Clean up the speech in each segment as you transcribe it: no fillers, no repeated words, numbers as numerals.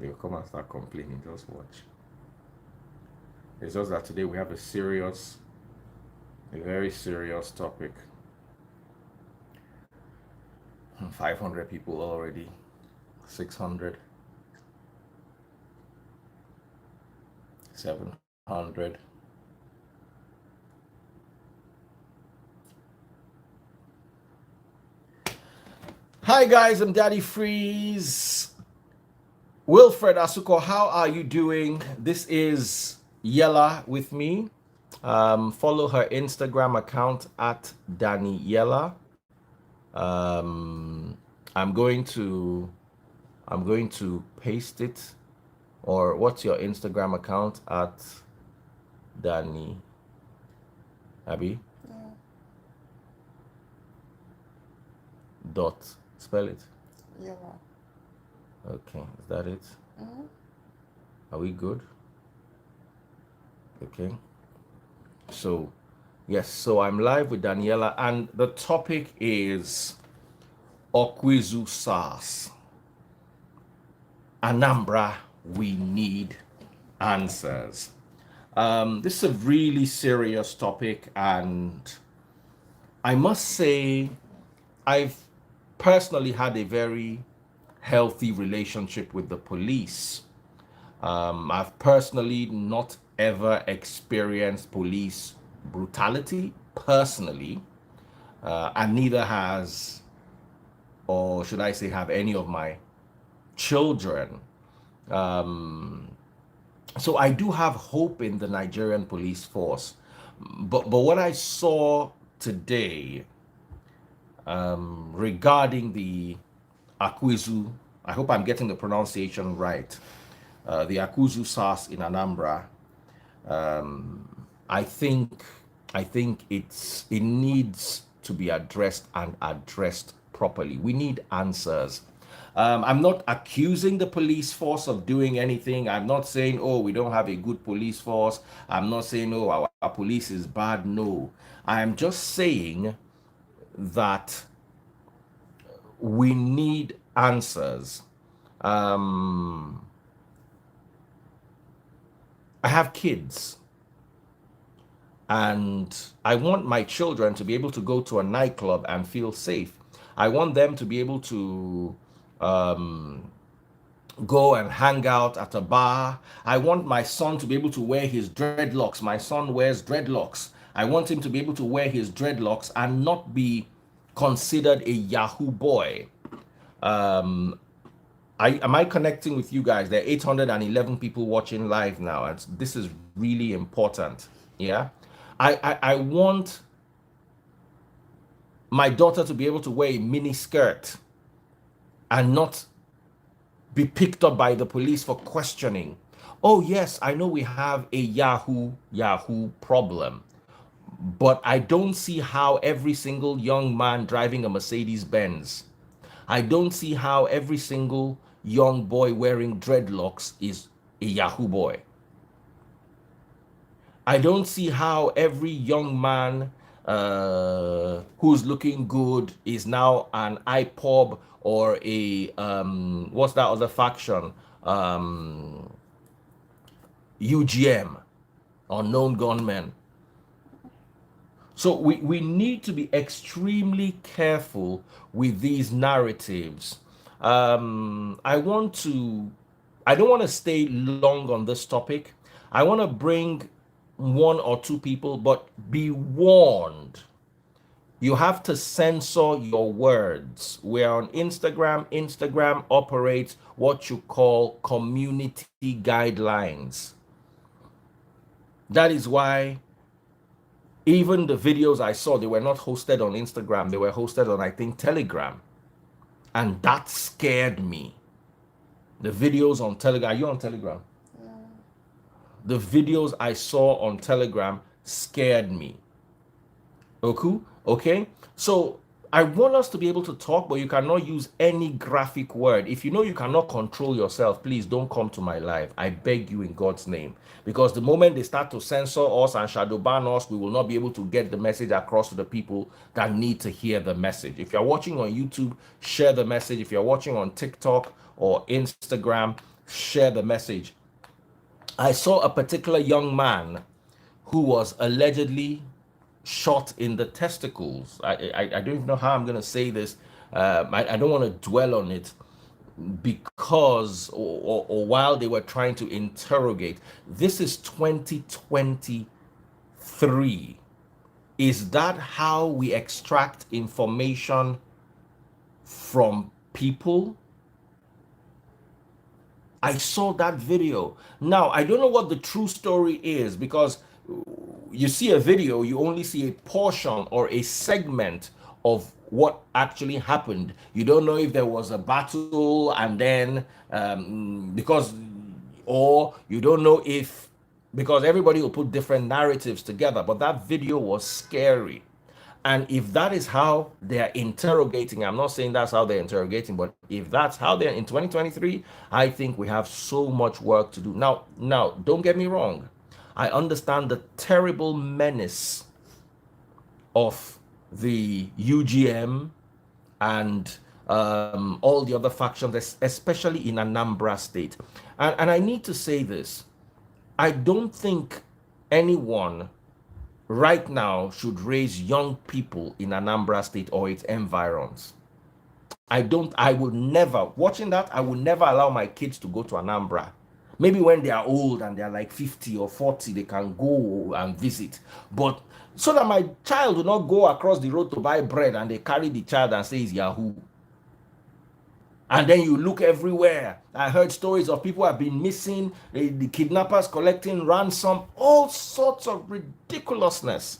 they'll come and start complaining. Just watch. It's just that today we have a very serious topic. 500 people already. 600. 700. Hi guys, I'm Daddy Freeze. Wilfred Asuko, how are you doing? This is Yella with me. Follow her Instagram account at Daniela. I'm going to paste it. Or what's your Instagram account at Danny? Abby? Yeah. Dot. Spell it. Yella. Okay, is that it? Mm-hmm. Are we good? Okay. So, yes, so I'm live with Daniela, and the topic is Awkuzu SARS. Anambra, we need answers. This is a really serious topic, and I must say, I've personally had a very healthy relationship with the police. I've personally not ever experienced police brutality personally, and neither has, or should I say, have any of my children. So I do have hope in the Nigerian police force, but what I saw today regarding the Awkuzu, I hope I'm getting the pronunciation right, the Awkuzu SARS in Anambra, I think it needs to be addressed and addressed properly. We need answers. I'm not accusing the police force of doing anything. I'm not saying, oh, we don't have a good police force. I'm not saying, oh, our police is bad. No, I'm just saying that we need answers. I have kids, and I want my children to be able to go to a nightclub and feel safe. I want them to be able to go and hang out at a bar. I want my son to be able to wear his dreadlocks. My son wears dreadlocks. I want him to be able to wear his dreadlocks and not be considered a Yahoo boy. Am I connecting with you guys? There are 811 people watching live now, and this is really important. Yeah, I want my daughter to be able to wear a mini skirt and not be picked up by the police for questioning. Oh yes, I know we have a Yahoo problem, but I don't see how every single young man driving a Mercedes Benz, I don't see how every single young boy wearing dreadlocks is a Yahoo boy. I don't see how every young man who's looking good is now an IPOB or a what's that other faction, UGM, unknown gunmen. So we need to be extremely careful with these narratives. I don't want to stay long on this topic. I want to bring one or two people, but be warned. You have to censor your words. We're on Instagram. Instagram operates what you call community guidelines. That is why even the videos I saw, they were not hosted on Instagram. They were hosted on, I think, Telegram. And that scared me. The videos on Telegram. Are you on Telegram? Yeah. The videos I saw on Telegram scared me. Okay? So I want us to be able to talk, but you cannot use any graphic word. If you know you cannot control yourself, please don't come to my live. I beg you in God's name. Because the moment they start to censor us and shadow ban us, we will not be able to get the message across to the people that need to hear the message. If you're watching on YouTube, share the message. If you're watching on TikTok or Instagram, share the message. I saw a particular young man who was allegedly shot in the testicles. I don't even know how I'm going to say this. I don't want to dwell on it because, or while they were trying to interrogate. This is 2023. Is that how we extract information from people? I saw that video. Now, I don't know what the true story is because you see a video, you only see a portion or a segment of what actually happened. You don't know if there was a battle and then or you don't know if, because everybody will put different narratives together, but that video was scary. And if that is how they're interrogating, I'm not saying that's how they're interrogating, but if that's how they're in 2023, I think we have so much work to do. Now, don't get me wrong. I understand the terrible menace of the UGM and all the other factions, especially in Anambra State. And I need to say this. I don't think anyone right now should raise young people in Anambra State or its environs. I will never, watching that, I will never allow my kids to go to Anambra. Maybe when they are old and they're like 50 or 40, they can go and visit. But so that my child will not go across the road to buy bread and they carry the child and say it's Yahoo. And then you look everywhere. I heard stories of people have been missing, the kidnappers collecting ransom, all sorts of ridiculousness.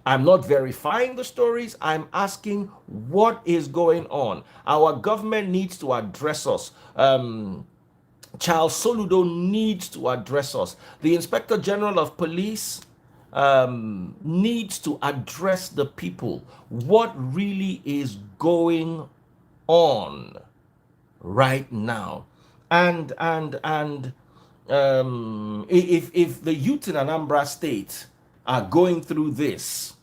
I'm not verifying the stories. I'm asking what is going on. Our government needs to address us. Charles Soludo needs to address us. The Inspector General of Police needs to address the people. What really is going on right now? And if the youth in Anambra State are going through this,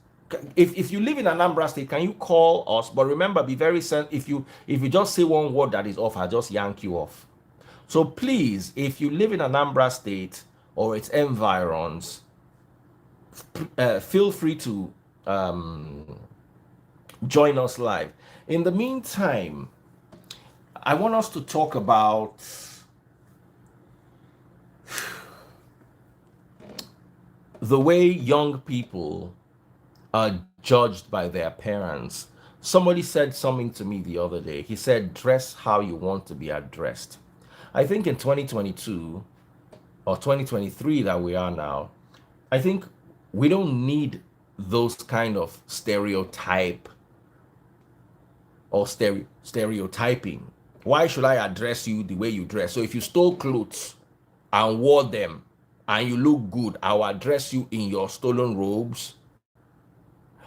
if you live in Anambra State, can you call us? But remember, be very sensitive. If you just say one word that is off, I'll just yank you off. So please, if you live in Anambra State or its environs, feel free to join us live. In the meantime, I want us to talk about the way young people are judged by their parents. Somebody said something to me the other day. He said, dress how you want to be addressed. I think in 2022 or 2023 that we are now, I think we don't need those kind of stereotype or stereotyping. Why should I address you the way you dress? So if you stole clothes and wore them and you look good, I'll address you in your stolen robes.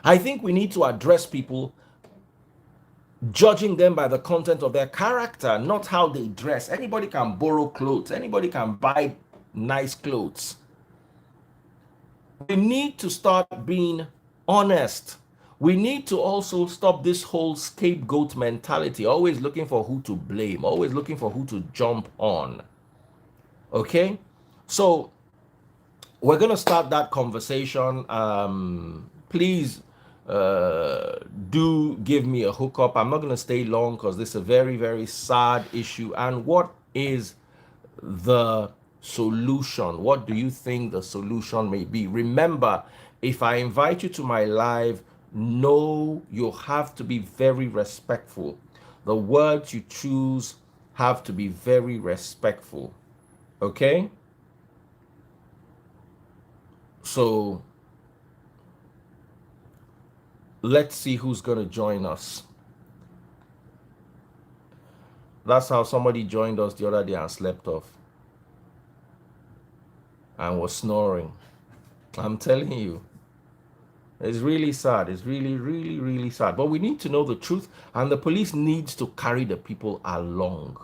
I think we need to address people judging them by the content of their character, not how they dress. Anybody can borrow clothes. Anybody can buy nice clothes. We need to start being honest. We need to also stop this whole scapegoat mentality, always looking for who to blame, always looking for who to jump on. Okay? So we're going to start that conversation. Please do give me a hookup. I'm not going to stay long because this is a very, very sad issue. And what is the solution? What do you think the solution may be? Remember, if I invite you to my live, no, you have to be very respectful. The words you choose have to be very respectful. Okay? So let's see who's going to join us. That's how somebody joined us the other day and slept off and was snoring. I'm telling you, it's really sad. It's really, really, really sad. But we need to know the truth, and the police needs to carry the people along.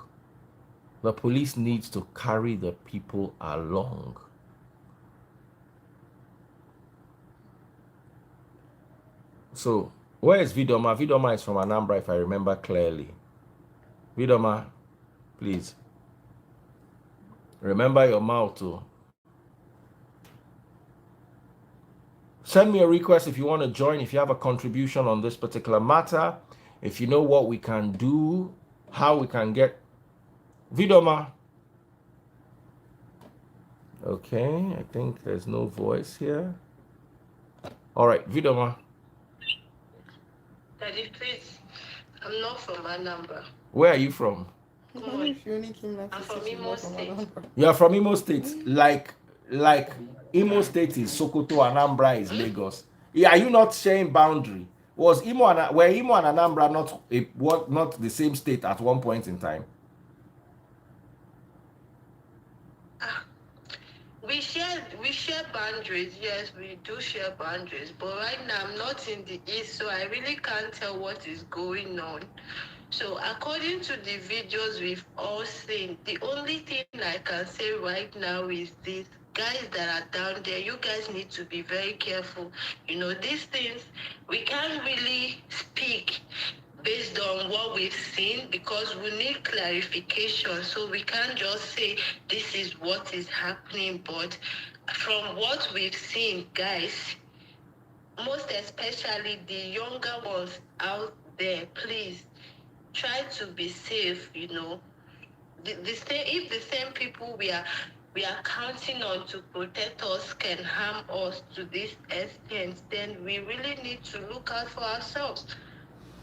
The police needs to carry the people along. So, where is Vidoma? Vidoma is from Anambra, if I remember clearly. Vidoma, please. Remember your mouth too. Send me a request if you want to join, if you have a contribution on this particular matter, if you know what we can do, how we can get Vidoma. Okay, I think there's no voice here. All right, Vidoma. Daddy, please. I'm not from Anambra. Where are you from? Come on. I'm from Imo State. You are from Imo State. Like Imo State is Sokoto, Anambra is Lagos. Yeah, are you not sharing boundary? Was Imo and were Imo and Anambra not the same state at one point in time? We share boundaries. Yes, we do share boundaries. But right now I'm not in the east, so I really can't tell what is going on. So according to the videos we've all seen, the only thing I can say right now is this: guys that are down there, you guys need to be very careful. You know, these things, we can't really speak based on what we've seen because we need clarification. So we can't just say this is what is happening. But from what we've seen, guys, most especially the younger ones out there, please try to be safe. You know, if the same people we are counting on to protect us can harm us to this extent, then we really need to look out for ourselves.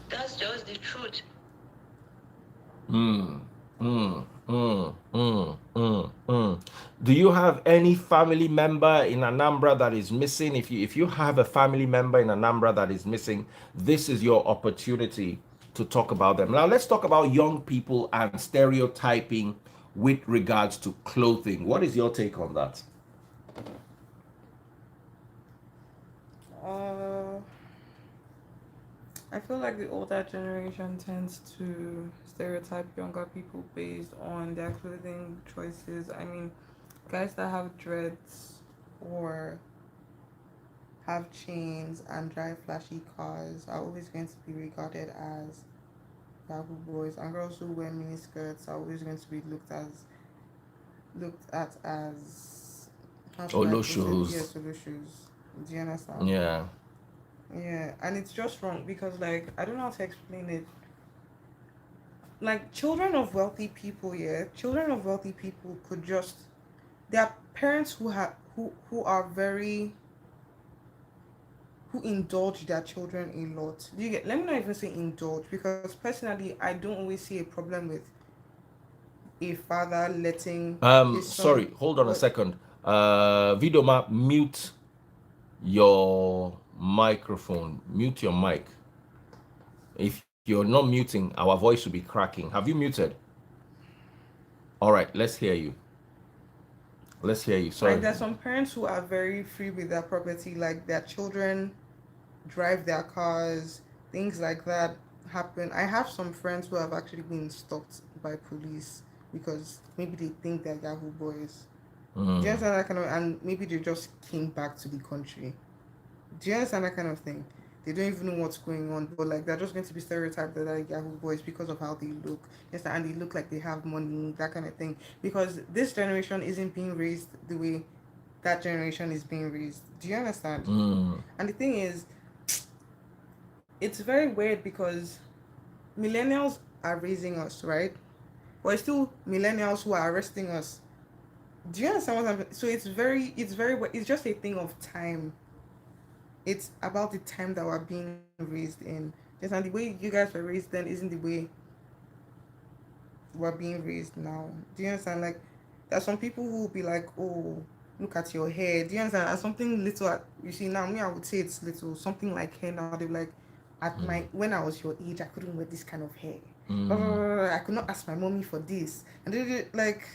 That's just the truth. Do you have any family member in Anambra that is missing? If you have a family member in Anambra that is missing, this is your opportunity to talk about them. Now let's talk about young people and stereotyping with regards to clothing. What is your take on that? I feel like the older generation tends to stereotype younger people based on their clothing choices. I mean, guys that have dreads or have chains and drive flashy cars are always going to be regarded as Yahoo boys, and girls who wear mini skirts are always going to be looked at as how should I Olo put it? shoes. Yes, solo shoes. Do you understand? Yeah. Yeah, and it's just wrong because, like, I don't know how to explain it. Like, children of wealthy people could just, there are parents who are very, who indulge their children a lot. Do you get? Let me not even say indulge, because personally, I don't always see a problem with a father letting his son. Sorry, hold on a What? second. Vidoma, mute your microphone. Mute your mic. If you're not muting, our voice will be cracking. Have you muted? All right, let's hear you. Let's hear you. Sorry. Like, there's some parents who are very free with their property, like their children drive their cars, things like that happen. I have some friends who have actually been stopped by police because maybe they think they're Yahoo boys. Do you understand that kind of? And maybe they just came back to the country. Do you understand that kind of thing? They don't even know what's going on, but like they're just going to be stereotyped that they're Yahoo boys because of how they look. Yes, and they look like they have money, that kind of thing. Because this generation isn't being raised the way that generation is being raised. Do you understand? And the thing is, it's very weird because millennials are raising us, right? But it's still millennials who are arresting us. Do you understand what I'm? So it's just a thing of time. It's about the time that we're being raised in. Yes, and the way you guys were raised then isn't the way we're being raised now. Do you understand? Like, there's some people who will be like, oh, look at your hair. Do you understand? And something little, you see, now me, I would say it's little, something like hair now. They're like, when I was your age, I couldn't wear this kind of hair. I could not ask my mommy for this. And like,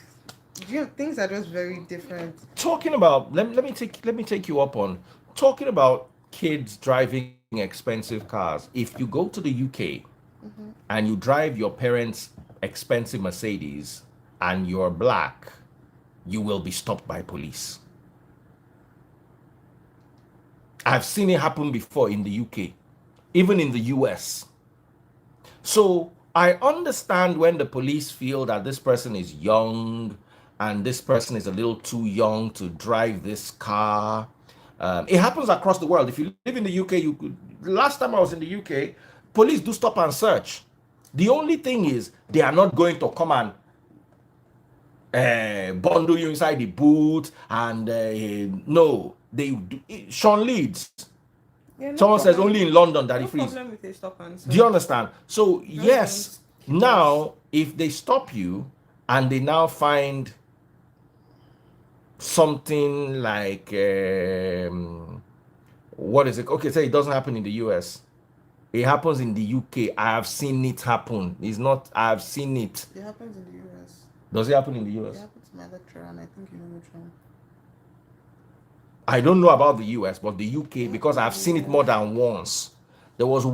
things are just very different. Talking about, let me take you up on talking about kids driving expensive cars. If you go to the UK and you drive your parents' expensive Mercedes and you're black, you will be stopped by police. I've seen it happen before in the UK, even in the US. So I understand when the police feel that this person is young and this person is a little too young to drive this car. It happens across the world. If you live in the UK, you could. Last time I was in the UK, police do stop and search. The only thing is they are not going to come and bundle you inside the boot and no, they do. Sean Leeds. Yeah, no Someone says problem. only in London that No it frees. problem with a stop and Do you understand? So Just yes, don't keep now if they stop you and they now find something like what is it? Okay, say it doesn't happen in the US. It happens in the UK. I have seen it happen. It's not. I have seen it. It happens in the US. Does it happen in the It US? happened to my lecturer, and I think you know which one. I don't know about the US, but the UK, because I've seen it more than once. There was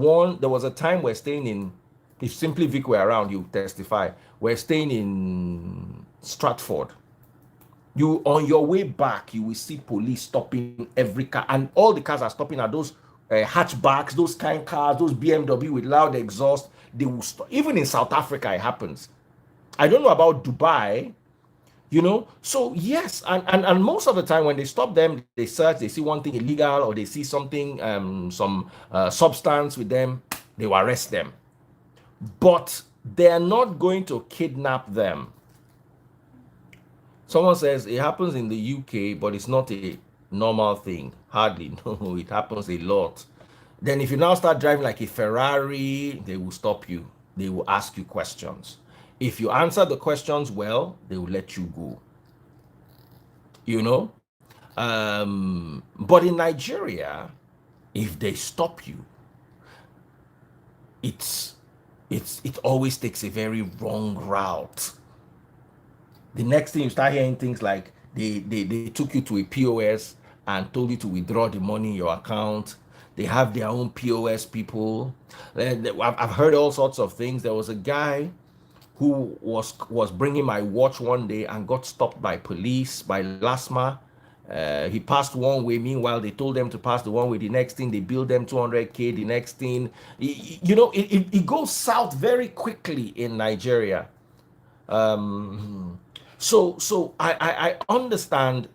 a time we're staying in, if Simply Vic were around, you testify. We're staying in Stratford. You, on your way back, you will see police stopping every car, and all the cars are stopping at those hatchbacks, those kind cars, those BMW with loud exhaust. They will stop. Even in South Africa, it happens. I don't know about Dubai, you know. So yes, and most of the time when they stop them, they search, they see one thing illegal, or they see something, some substance with them, they will arrest them. But they're not going to kidnap them. Someone says it happens in the UK, but it's not a normal thing. Hardly. No, it happens a lot. Then if you now start driving like a Ferrari, they will stop you. They will ask you questions. If you answer the questions well, they will let you go. You know? But in Nigeria, if they stop you, it always takes a very wrong route. The next thing you start hearing things like they took you to a POS and told you to withdraw the money in your account. They have their own POS people. I've heard all sorts of things. There was a guy who was bringing my watch one day and got stopped by police, by LASMA. He passed one way. Meanwhile, they told them to pass the one way. The next thing, they billed them 200K. The next thing, you know, it goes south very quickly in Nigeria. So I understand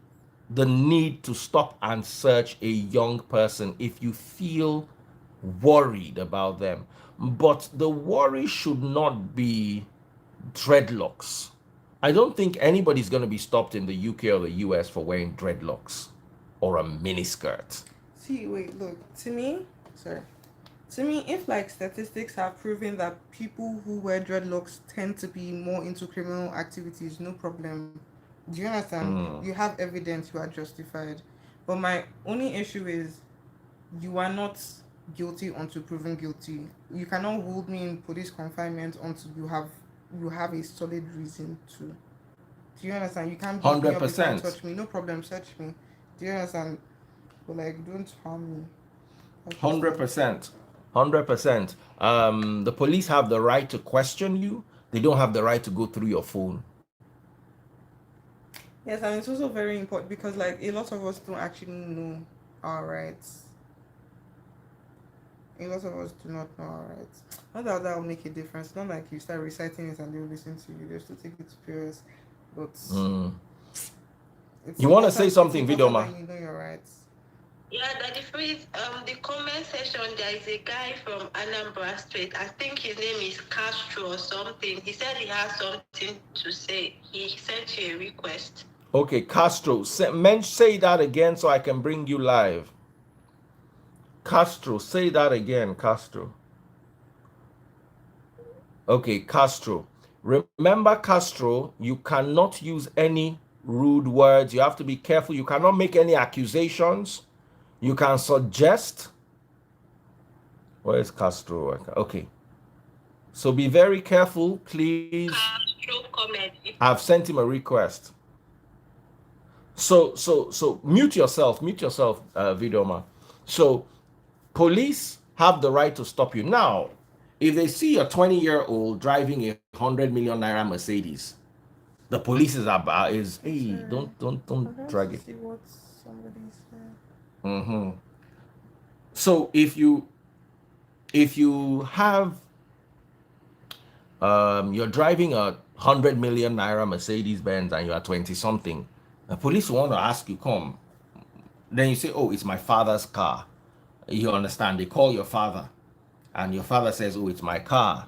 the need to stop and search a young person if you feel worried about them. But the worry should not be dreadlocks. I don't think anybody's going to be stopped in the UK or the US for wearing dreadlocks or a miniskirt. See, wait, look. To me, if like statistics have proven that people who wear dreadlocks tend to be more into criminal activities, no problem. Do you understand? You have evidence, you are justified. But my only issue is you are not guilty until proven guilty. You cannot hold me in police confinement until you have a solid reason to. Do you understand? You can't beat me up, you can't 100%. touch me, no problem, search me. Do you understand? But like, don't harm me. That's just- 100%. 100%. The police have the right to question you. They don't have the right to go through your phone. Yes, and it's also very important because like a lot of us don't actually know our rights. A lot of us do not know our rights. Not that will make a difference. Not like you start reciting it and they'll listen to you. They still take it to POS. But it's You want to say important- something, it's important Vidoma? that you know your rights. Yeah, that the phrase, the comment section, there is a guy from Anambra Street. I think his name is Castro or something. He said he has something to say. He sent you a request. Okay, Castro, say that again so I can bring you live. Castro, say that again, Castro. Okay, Castro. Remember, Castro, you cannot use any rude words. You have to be careful. You cannot make any accusations. You can suggest. Where is Castro? Okay. So be very careful, please. Castro comment. I've sent him a request. So mute yourself, Vidoma. So police have the right to stop you. Now, if they see a 20-year-old driving a 100 million naira Mercedes, the police is hey, Sure. don't drag it. See what somebody said. So if you have you're driving a 100 million naira Mercedes Benz and you are 20 something, the police want to ask you, come. Then you say, oh, it's my father's car. You understand? They call your father and your father says, oh, it's my car.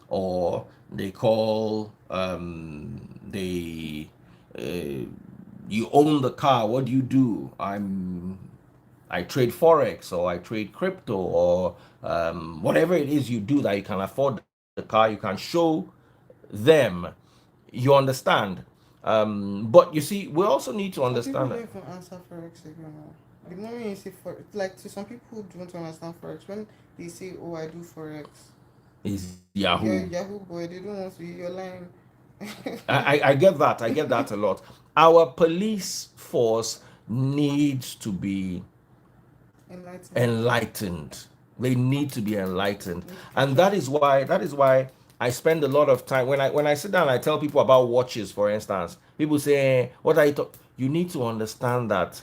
Or they call, uh, you own the car. What do you do? I trade forex or I trade crypto or whatever it is you do that you can afford the car. You can show them. You understand? But you see, we also need to Some people understand don't that even answer forex again. The moment you say forex, like to some people who don't understand forex, when they say, "Oh, I do forex," is you're a Yahoo. Yahoo boy. They don't want to hear your line. I get that. I get that a lot. Our police force needs to be Enlightened. enlightened. They need to be enlightened. And Educated. that is why I spend a lot of time when I sit down and I tell people about watches, for instance. People say, what are you talking? You need to understand that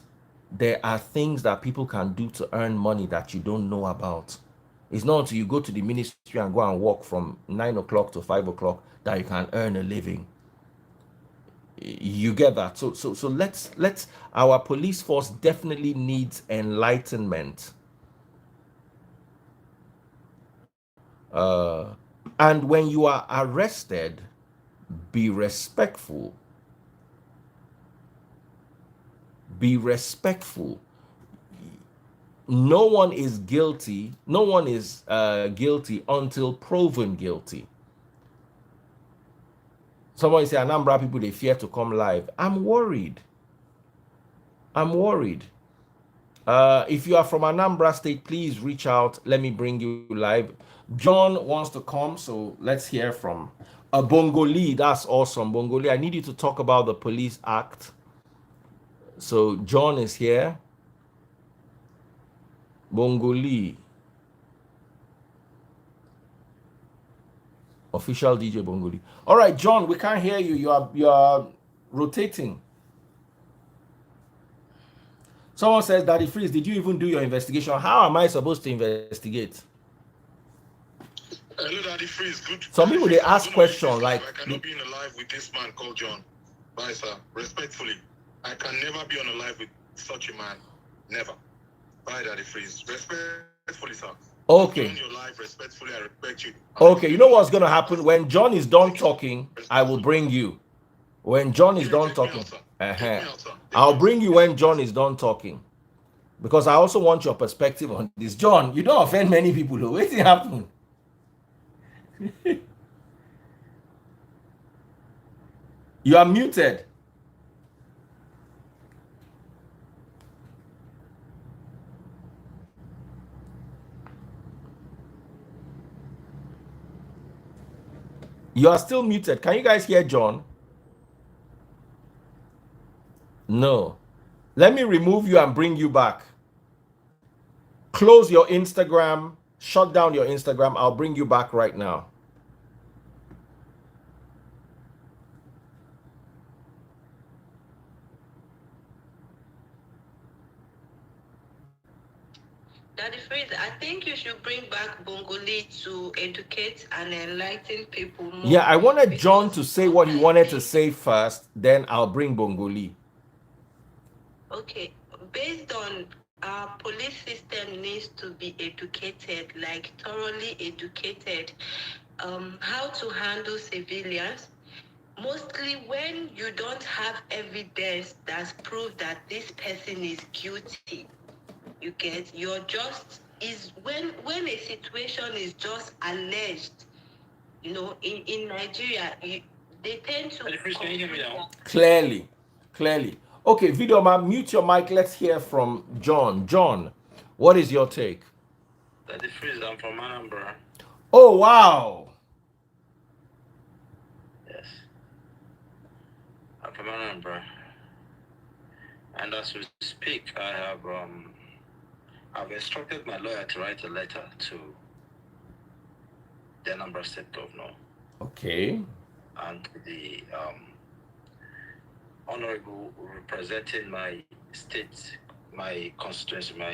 there are things that people can do to earn money that you don't know about. It's not until you go to the ministry and go and work from 9 o'clock to 5 o'clock that you can earn a living. You get that? So let's our police force definitely needs enlightenment. Uh, and when you are arrested, be respectful. Be respectful. No one is guilty. No one is guilty until proven guilty. Someone say Anambra people they fear to come live. I'm worried. I'm worried. If you are from Anambra State, please reach out. Let me bring you live. John wants to come, so let's hear from Bongoli. That's awesome, Bongoli. I need you to talk about the Police Act. So John is here. Bongoli, official DJ Bongoli. All right, John, we can't hear you. You are rotating. Someone says, Daddy Freeze, did you even do your investigation? How am I supposed to investigate? Hello, Daddy Freeze. Good. Some Daddy people Freeze, they ask questions like, I cannot be in a live with this man called John. Bye, sir. Respectfully, I can never be on a live with such a man. Never. Bye, Daddy Freeze. Respectfully, sir. okay. On your live, respectfully, I respect you. Okay, you know what's gonna happen when John is done talking? I will bring you. When John is done talking, I'll bring you when John is done talking, because I also want your perspective on this. John, you don't offend many people. Though. What's happen? You are muted. You are still muted. Can you guys hear John? No. Let me remove you and bring you back. Close your Instagram. Shut down your Instagram. I'll bring you back right now. Daddy Freeze, I think you should bring back Bongoli to educate and enlighten people more. Yeah, I wanted John to say what he wanted to say first, then I'll bring Bongoli. Okay, based on our police system needs to be educated, like thoroughly educated, how to handle civilians. Mostly when you don't have evidence that's proof that this person is guilty, you get, you're just, is when a situation is just alleged, in Nigeria, they tend to. Can you hear me now? Clearly. Okay, video man, mute your mic. Let's hear from John. John, what is your take? Daddy Freeze, I'm from Anambra. Oh, wow. Yes. I'm from Anambra. And as we speak, I've instructed my lawyer to write a letter to the Anambra State Governor. Okay. And the honorable representing my state constituency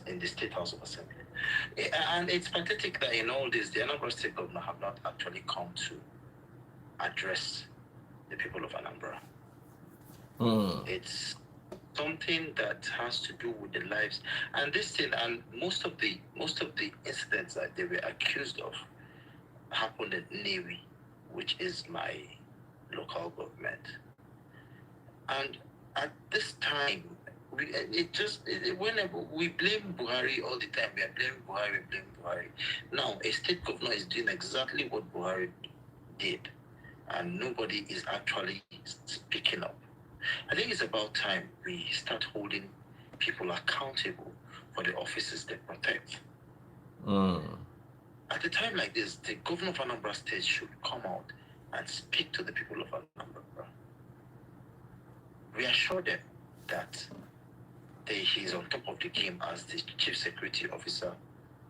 in the State House of Assembly. And it's pathetic that in all this, the Anambra State governor have not actually come to address the people of Anambra. It's something that has to do with the lives, and this thing, and most of the incidents that they were accused of happened in Newi, which is my local government. And at this time, whenever we blame Buhari all the time, we are blaming Buhari, we blame Buhari. Now, a state governor is doing exactly what Buhari did, and nobody is actually speaking up. I think it's about time we start holding people accountable for the offices they protect. At a time like this, the governor of Anambra State should come out and speak to the people of Anambra. Reassure them that he's on top of the game as the chief security officer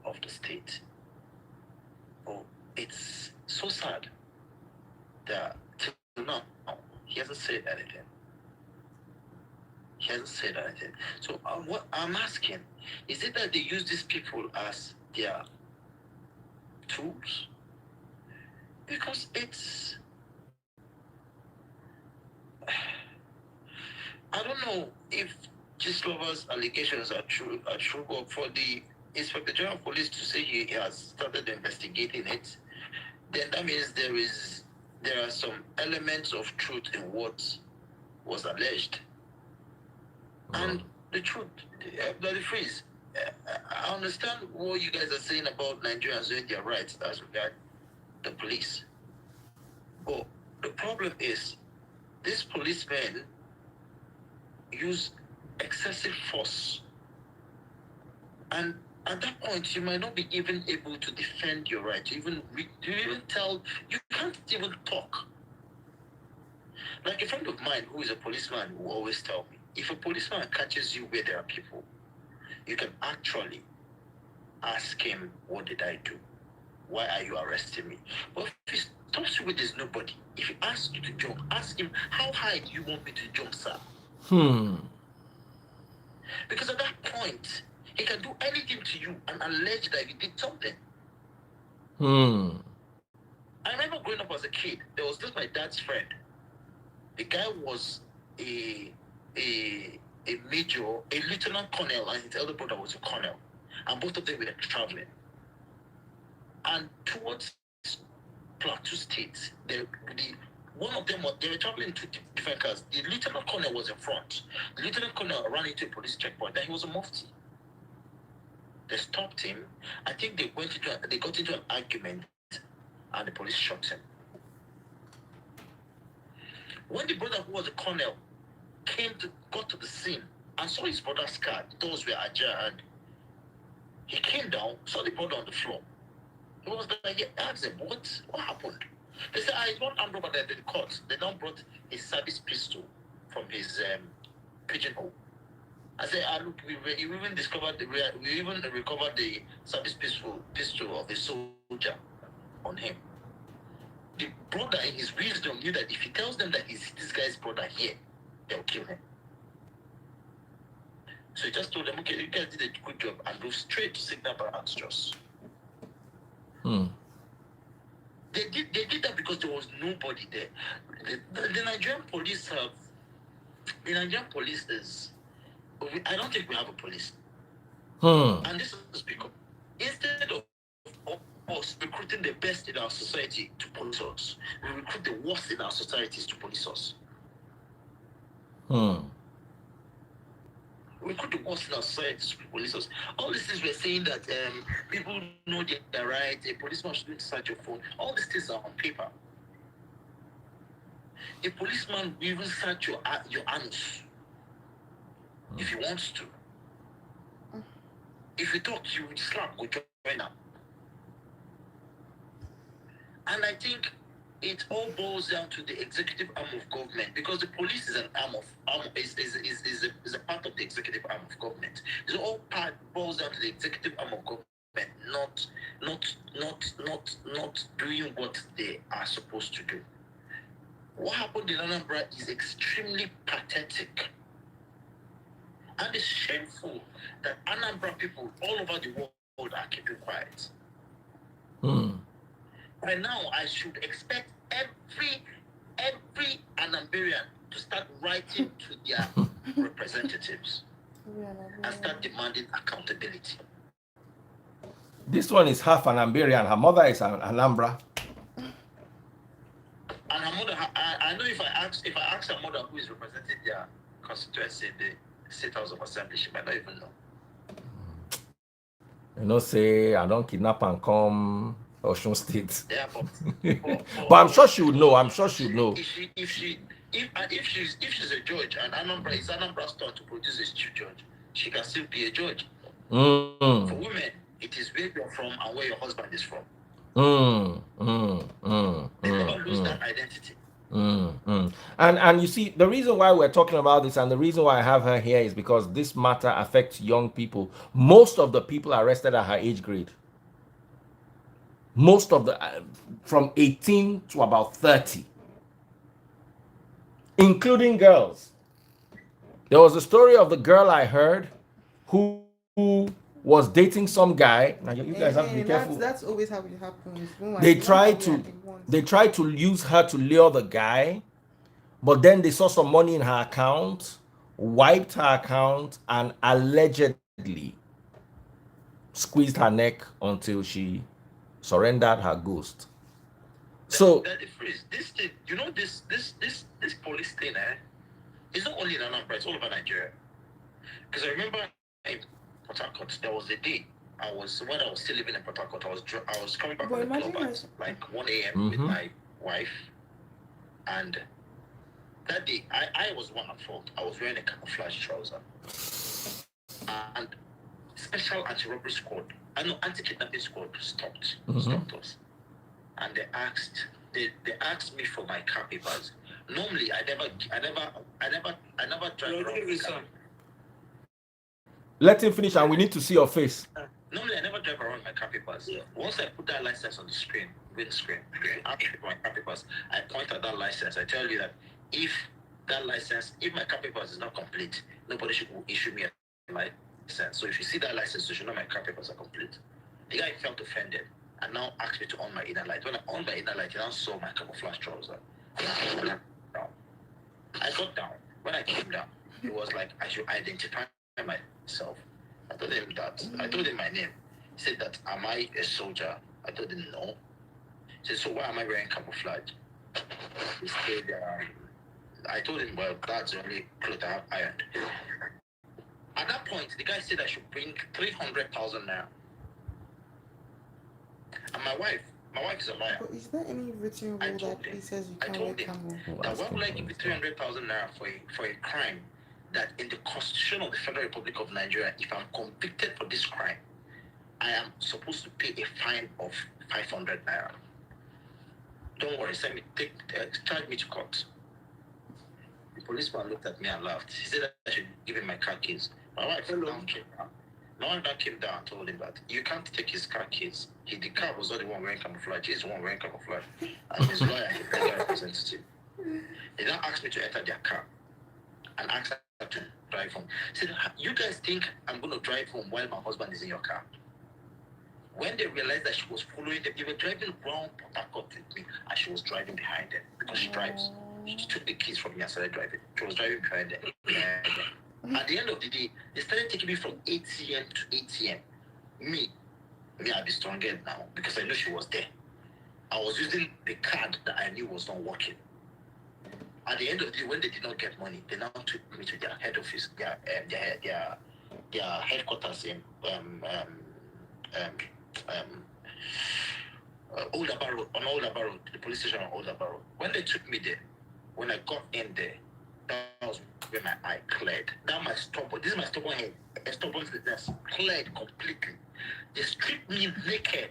of the state. Oh, it's so sad that till now he hasn't said anything. He hasn't said anything. So what I'm asking, is it that they use these people as their tools? Because it's, I don't know if Gislover's allegations are true, but for the Inspector General of Police to say he has started investigating it, then that means there are some elements of truth in what was alleged. And the truth, the phrase, I understand what you guys are saying about Nigerians doing their rights as regards the police. But the problem is, these policemen use excessive force. And at that point, you might not be even able to defend your right. You can't even talk. Like a friend of mine who is a policeman will always tell me, if a policeman catches you where there are people, you can actually ask him, what did I do? Why are you arresting me? But if he stops you where there's nobody, if he asks you to jump, ask him, how high do you want me to jump, sir? Because at that point, he can do anything to you and allege that you did something. I remember growing up as a kid, there was this my dad's friend. The guy was a major, a lieutenant colonel, and his elder brother was a colonel. And both of them were traveling. And towards Plateau State, one of them, they were traveling in two different cars. The lieutenant colonel was in front. The lieutenant colonel ran into a police checkpoint, and he was a mufti. They stopped him. I think they got into an argument, and the police shot him. When the brother who was a colonel got to the scene and saw his brother's car, the doors were ajar, and he came down, saw the brother on the floor. He was like, he asked him, what happened? They said, it's one armed robber that they caught. They now brought his service pistol from his pigeonhole. I said, look, we even recovered the service pistol of the soldier on him. The brother, in his wisdom, knew that if he tells them that he's this guy's brother here, they'll kill him. So he just told them, okay, you guys did a good job, and drove straight to Signal Barracks Just. They did that because there was nobody there. The Nigerian police is, I don't think we have a police. And this is because instead of us recruiting the best in our society to police us, we recruit the worst in our societies to police us. We recruit the worst in our societies to police us. All these things we're saying that people know their rights, a policeman shouldn't search your phone. All these things are on paper. A policeman will even search your anus if he wants to. If you talk, you will slap, go join up. And I think it all boils down to the executive arm of government, because the police is an is a part of the executive arm of government. So all part boils down to the executive arm of government, not doing what they are supposed to do. What happened in Anambra is extremely pathetic. And it's shameful that Anambra people all over the world and keeping quiet. Mm. By now, I should expect every Anambarian to start writing to their representatives and start demanding accountability. This one is half Anambarian. Her mother is an Anambra. And her mother, I know if I ask her mother who is representing their constituency in the State House of Assembly, she might not even know. You know, say I don't kidnap and come Osun State. Yeah, but I'm sure she would know. I'm sure she would know. If she's a judge and it's Anambra's turn to produce a chief judge, she can still be a judge. Mm. For women, it is where you're from and where your husband is from. They never lose that identity. And you see, the reason why we're talking about this and the reason why I have her here is because this matter affects young people. Most of the people arrested are her age grade. Most of the from 18 to about 30, including girls. There was a story of the girl I heard who was dating some guy. Now you guys have to be careful. That's always how it happens. They tried to use her to lure the guy, but then they saw some money in her account, wiped her account, and allegedly squeezed her neck until she surrendered her ghost. So this thing, you know, this police thing, it's not only in Anambra, it's all over Nigeria. Because I remember in Port Harcourt, there was a day when I was still living in Port Harcourt, I was coming back from the club at like 1 a.m. with my wife, and that day I was one at fault. I was wearing a camouflage trouser, and special anti-robbery squad, anti-kidnapping squad stopped us, and they asked me for my car papers. Normally, I never drive around with car. Let him finish, and we need to see your face. Normally, I never drive around with my car papers. Yeah. Once I put that license on the screen, after my car papers, I point at that license. I tell you that if my car papers is not complete, nobody should issue me a license. So if you see that license, you should know my car papers are complete. The guy felt offended and now asked me to on my inner light. When I on my inner light, he now saw my camouflage trouser. I got down. When I came down, it was like I should identify myself. I told him my name. He said that, am I a soldier? I told him no. He said, so why am I wearing camouflage? He said, I told him, well, that's the only clothes I have ironed. At that point, the guy said I should bring 300,000 naira. And my wife is a lawyer. But is there any written rule that he says you can't wear camo? That why would I give you 300,000 naira for a crime that in the Constitution of the Federal Republic of Nigeria, if I'm convicted for this crime, I am supposed to pay a fine of 500 naira. Don't worry, charge me to court. The policeman looked at me and laughed. He said that I should give him my car keys. My wife came down. My wife came down and told him that you can't take his car keys. The car was not the one wearing camouflage. He's the one wearing camouflage. And his lawyer, his legal representative. They now asked me to enter their car and asked her to drive home. He said, you guys think I'm going to drive home while my husband is in your car? When they realized that she was following them, they were driving around Port Harcourt with me, and she was driving behind them because she drives. She took the keys from me and started driving. She was driving behind them. At the end of the day, they started taking me from ATM to ATM. Me, I'll be stronger now because I know she was there. I was using the card that I knew was not working. At the end of the day, when they did not get money, they now took me to their head office, their headquarters in Old Road, on Old Road, the police station on Old Road. When they took me there, when I got in there, that was when my eye cleared. Now this is my stubborn head. A stubbornness cleared completely. They stripped me naked.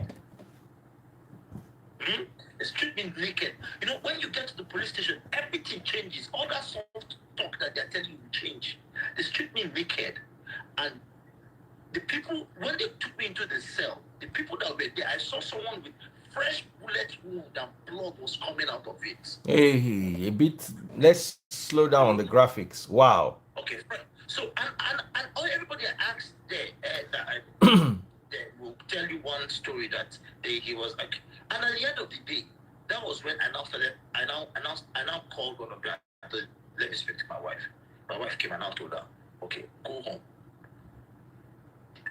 They stripped me naked. You know, when you get to the police station, everything changes. All that soft talk that they're telling you will change. They stripped me naked. And the people, when they took me into the cell, the people that were there, I saw someone with fresh bullet wound and blood was coming out of it. Hey, a bit. Let's slow down on the graphics. Wow. Okay, so and everybody I asked there that tell you one story that he was like, and at the end of the day, that was when I now called one of them. Let me speak to my wife. My wife came and I told her, okay, go home.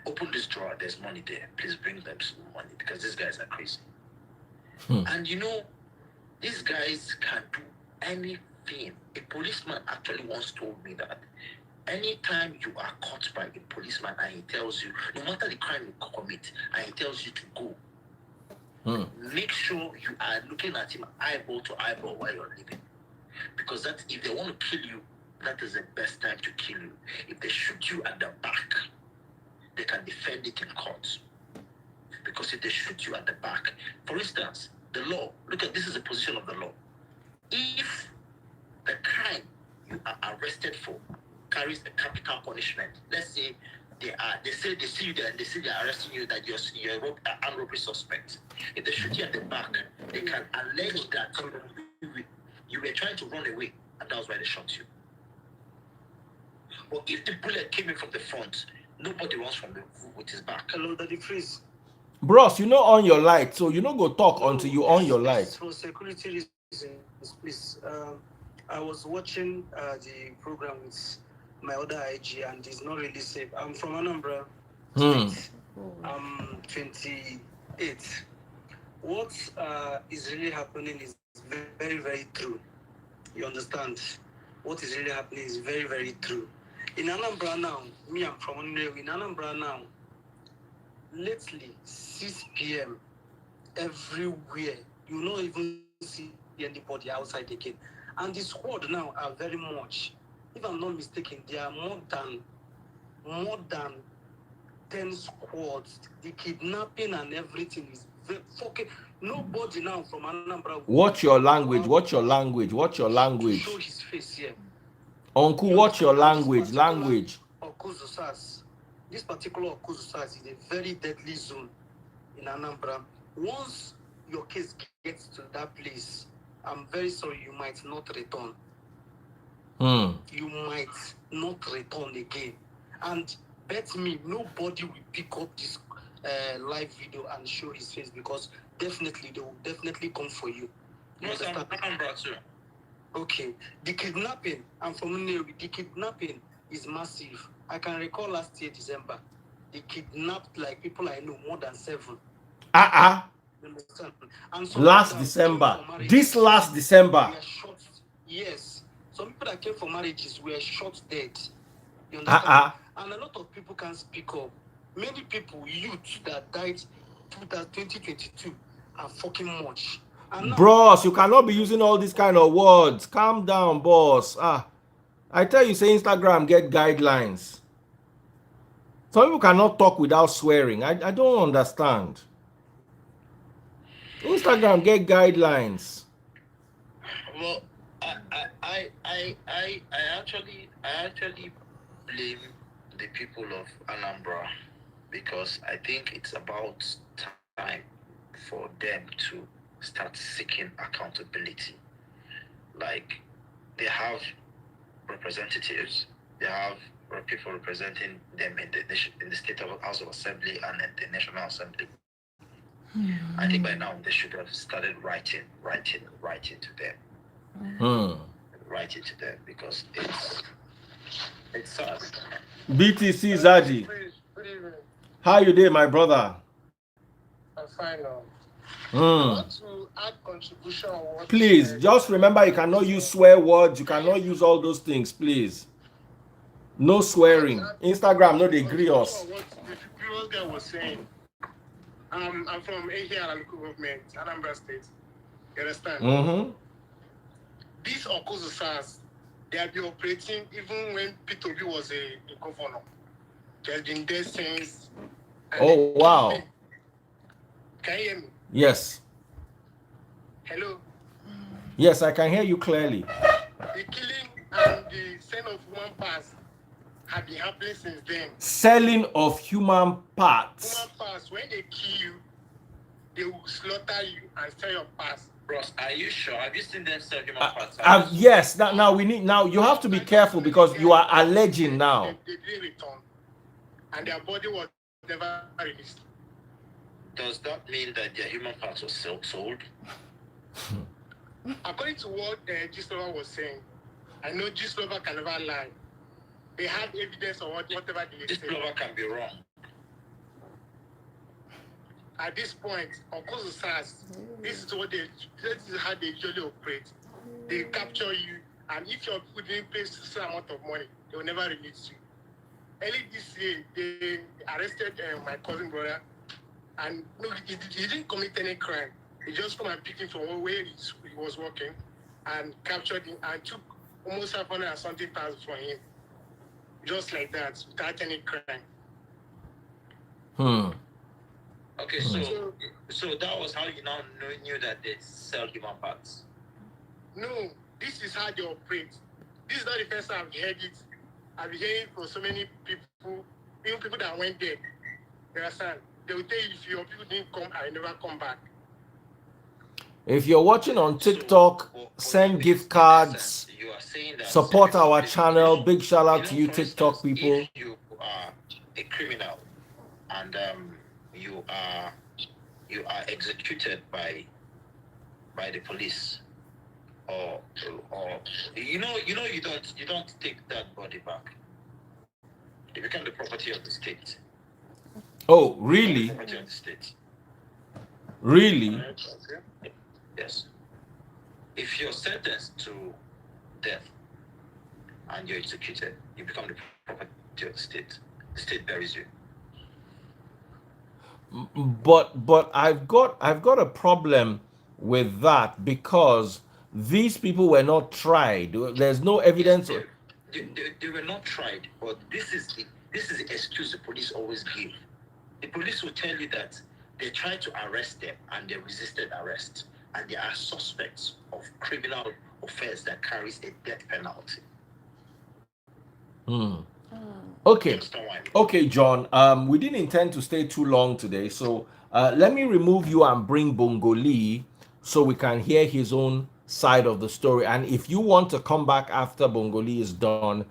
Open this drawer, there's money there. Please bring them some money because these guys are crazy. And you know, these guys can do anything. A policeman actually once told me that anytime you are caught by a policeman and he tells you, no matter the crime you commit, and he tells you to go, make sure you are looking at him eyeball to eyeball while you're living. Because that if they want to kill you, that is the best time to kill you. If they shoot you at the back, they can defend it in court. Because if they shoot you at the back, for instance, the law, look at this is a position of the law. If the crime you are arrested for carries a capital punishment, let's say they see you there and they say they're arresting you that you're an armed robbery suspect. If they shoot you at the back, they can allege that you were trying to run away and that was why they shot you. But if the bullet came in from the front, nobody runs with his back. Hello, Daddy Freeze. Bros, you know on your light, so you know go talk until you on your light. For security reasons, please. I was watching the program with my other IG, and it's not really safe. I'm from Anambra State. I'm 28. What is really happening is very, very true. You understand? What is really happening is very, very true. In Anambra now, I'm from Anambra. In Anambra now, lately, 6 p.m. everywhere, you don't even see anybody outside again. And the squad now are very much, if I'm not mistaken, there are more than 10 squads. The kidnapping and everything is very fucking. Nobody now from Anambra. Watch your language. Watch your language. Watch your language. Show his face here. Uncle, watch your language. Language. Awkuzu SARS. This particular Awkuzu SARS is a very deadly zone in Anambra. Once your case gets to that place, I'm very sorry, you might not return. You might not return again. And bet me, nobody will pick up this live video and show his face because definitely they will definitely come for you. Yes, I'm Anambra too. Okay, the kidnapping, I'm from Nnewi, the kidnapping is massive. I can recall last year, December, they kidnapped like people I know more than 7. You understand? And Last December. This last December. Were shot, yes. Some people that came for marriages were shot dead. You understand? And a lot of people can speak up. Many people, youth that died 2022 are fucking much. Bros, you cannot be using all these kind of words. Calm down, boss. I tell you, say Instagram get guidelines. Some people cannot talk without swearing. I don't understand. Instagram get guidelines. Well, I actually blame the people of Anambra because I think it's about time for them to start seeking accountability. Like, they have representatives, they have people representing them in the state House of Assembly and in the National Assembly. I think by now they should have started writing to them. Writing to them because it's sad. BTC Zaji. How you doing, my brother? I'm fine now. I want to add contribution on what Please, just remember you cannot use swear words. You cannot use all those things, please. No swearing. Instagram, no, they agree us. What the previous guy was saying. I'm from Ahia local government, Anambra State. You understand? These Awkuzu SARS, they have been operating even when P2B was a governor. They have been there since. Oh, wow. Can you hear me? Yes. Hello? Yes, I can hear you clearly. The killing and the sale of human parts have been happening since then. Selling of human parts. Human parts, when they kill you, they will slaughter you and sell your parts. Bros, are you sure? Have you seen them sell human parts? Yes. Now you have to be careful because you are alleging now. They didn't return, and their body was never released. does that mean that their human parts were sold? According to what Gislova was saying, I know Gislova can never lie. They had evidence of whatever they say. Gislova can be wrong. At this point, of course, the SARS, this is how they usually operate. They capture you, and if your people didn't pay a certain amount of money, they will never release you. Early this year, they arrested my cousin brother, and no, he didn't commit any crime. He just come and picked him from where he was working, and captured him and took almost 500 and something thousand from him, just like that, without any crime. Okay, so that was how you now knew that they sell human parts. No, this is how they operate. This is not the first time I've heard it. I've been hearing from so many people, even people that went there. You understand? They will tell you if your people didn't come, I never come back. If you're watching on TikTok, send gift cards, support our channel. Big shout out to you, TikTok people. If you are a criminal and you are executed by the police, or you don't take that body back. They become the property of the state. Oh, really? Property of the state. Really? Yes. If you're sentenced to death and you're executed, you become the property of the state. The state buries you. But I've got a problem with that because these people were not tried. There's no evidence. They were not tried, but this is the excuse the police always give. The police will tell you that they tried to arrest them and they resisted arrest, and they are suspects of criminal offense that carries a death penalty. Okay, John. We didn't intend to stay too long today, so let me remove you and bring Bongoli so we can hear his own side of the story. And if you want to come back after Bongoli is done,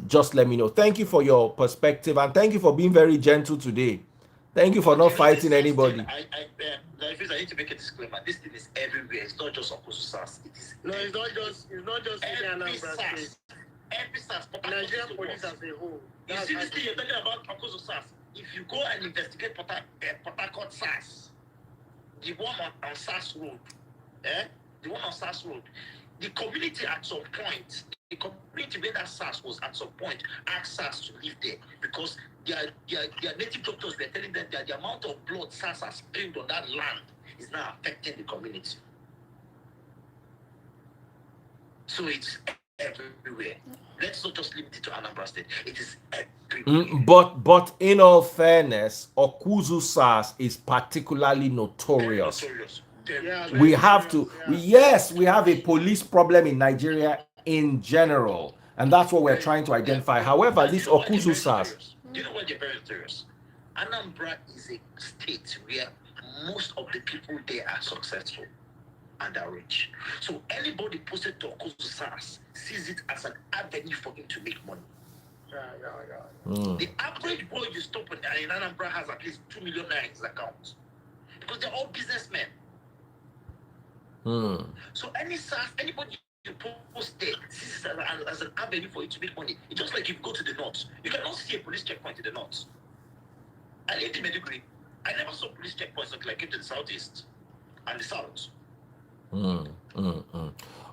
just let me know. Thank you for your perspective, and thank you for being very gentle today. Thank you for not fighting anybody. I need to make a disclaimer. This thing is everywhere. It's not just Awkuzu SARS. It is. No, it's not just every SARS. Every SARS. Nigerian police as a whole. You see this thing you're talking about Awkuzu SARS. If you go and investigate Port Harcourt SARS, the one on SARS Road, the one on SARS Road, the community at some point, the community where that SARS was at some point asked SARS to live there because their native doctors were telling them that the amount of blood SARS has spilled on that land is now affecting the community. So it's everywhere. Let's not just limit it to Anambra State. It is everywhere. But in all fairness, Awkuzu SARS is particularly notorious. We have to. Yes, we have a police problem in Nigeria in general, and that's what we're trying to identify. However, this Awkuzu SARS. Do you know what they're very serious? Anambra is a state where most of the people there are successful and are rich. So anybody posted to Awkuzu SARS sees it as an avenue for him to make money. The average boy you stop in Anambra has at least 2 million naira in his account because they're all businessmen. So anybody you post there sees it as an avenue for you to make money. It's just like if you go to the north, you cannot see a police checkpoint in the north. I lived in Meduguri. I never saw police checkpoints until I came to the southeast and the south.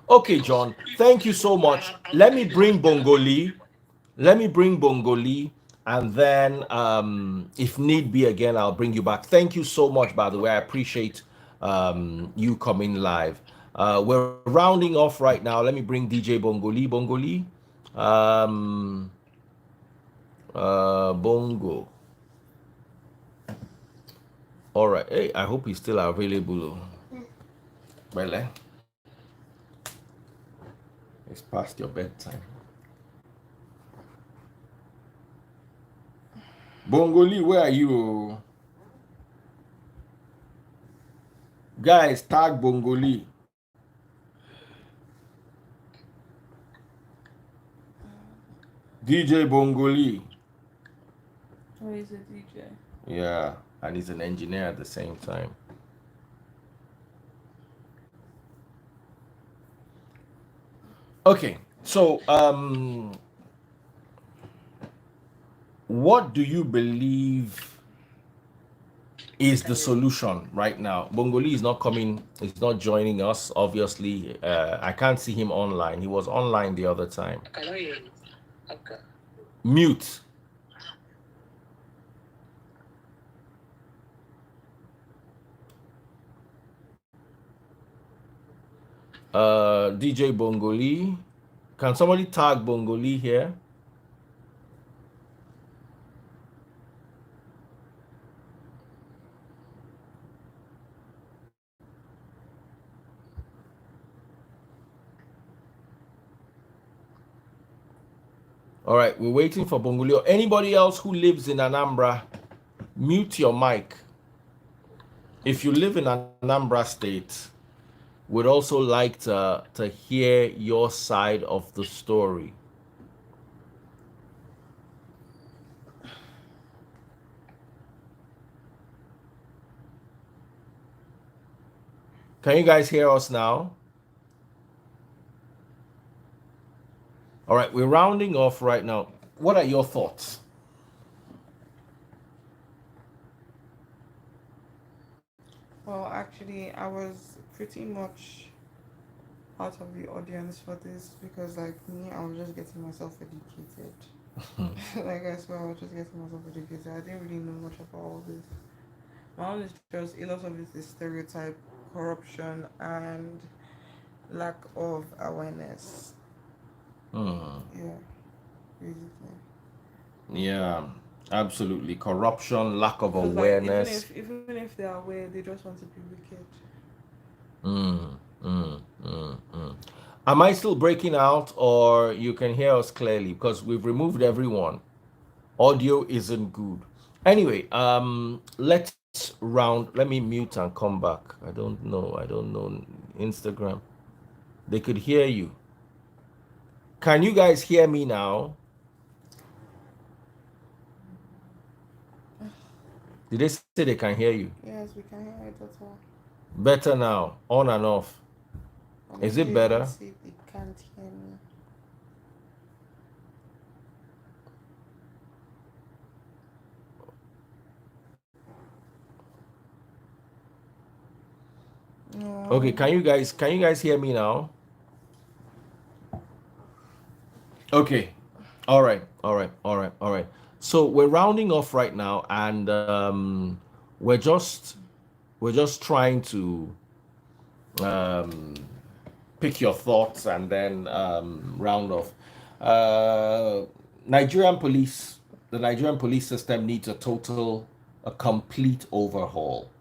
Okay, John, thank you so much. Let me bring Bongoli. And then if need be again, I'll bring you back. Thank you so much, by the way. I appreciate you coming live. We're rounding off right now. Let me bring DJ Bongoli. Bongo. All right. Hey, I hope he's still available. Well, it's past your bedtime. Bongoli, where are you? Guys, tag Bongoli. DJ Bongoli. Oh, he's a DJ. Yeah. and he's an engineer at the same time. Okay, so what do you believe is the solution right now? Bongoli is not coming, he's not joining us, obviously. I can't see him online. He was online the other time. I cannot hear you. Okay. Mute. DJ Bongoli. Can somebody tag Bongoli here? All right, we're waiting for Bongoli. Or anybody else who lives in Anambra, mute your mic. If you live in Anambra State, would also like to hear your side of the story. Can you guys hear us now? All right, we're rounding off right now. What are your thoughts? Well, actually, I was pretty much out of the audience for this because, like me, I was just getting myself educated. Like I swear, I was just getting myself educated. I didn't really know much about all this. My own is just a lot of it is stereotype, corruption, and lack of awareness. Yeah, basically. Yeah, absolutely. Corruption, lack of 'Cause, like, awareness. even if they're aware, they just want to be wicked. Am I still breaking out, or you can hear us clearly? Because we've removed everyone. Audio isn't good. Anyway, let's round. Let me mute and come back. I don't know Instagram. They could hear you. Can you guys hear me now? Did they say they can hear you? Yes, we can hear it as well. Better now, on and off. Is it better? See, they can't hear me. No. Okay, can you guys hear me now? Okay. All right. So we're rounding off right now, and we're just trying to pick your thoughts and then round off. The Nigerian police system needs a complete overhaul.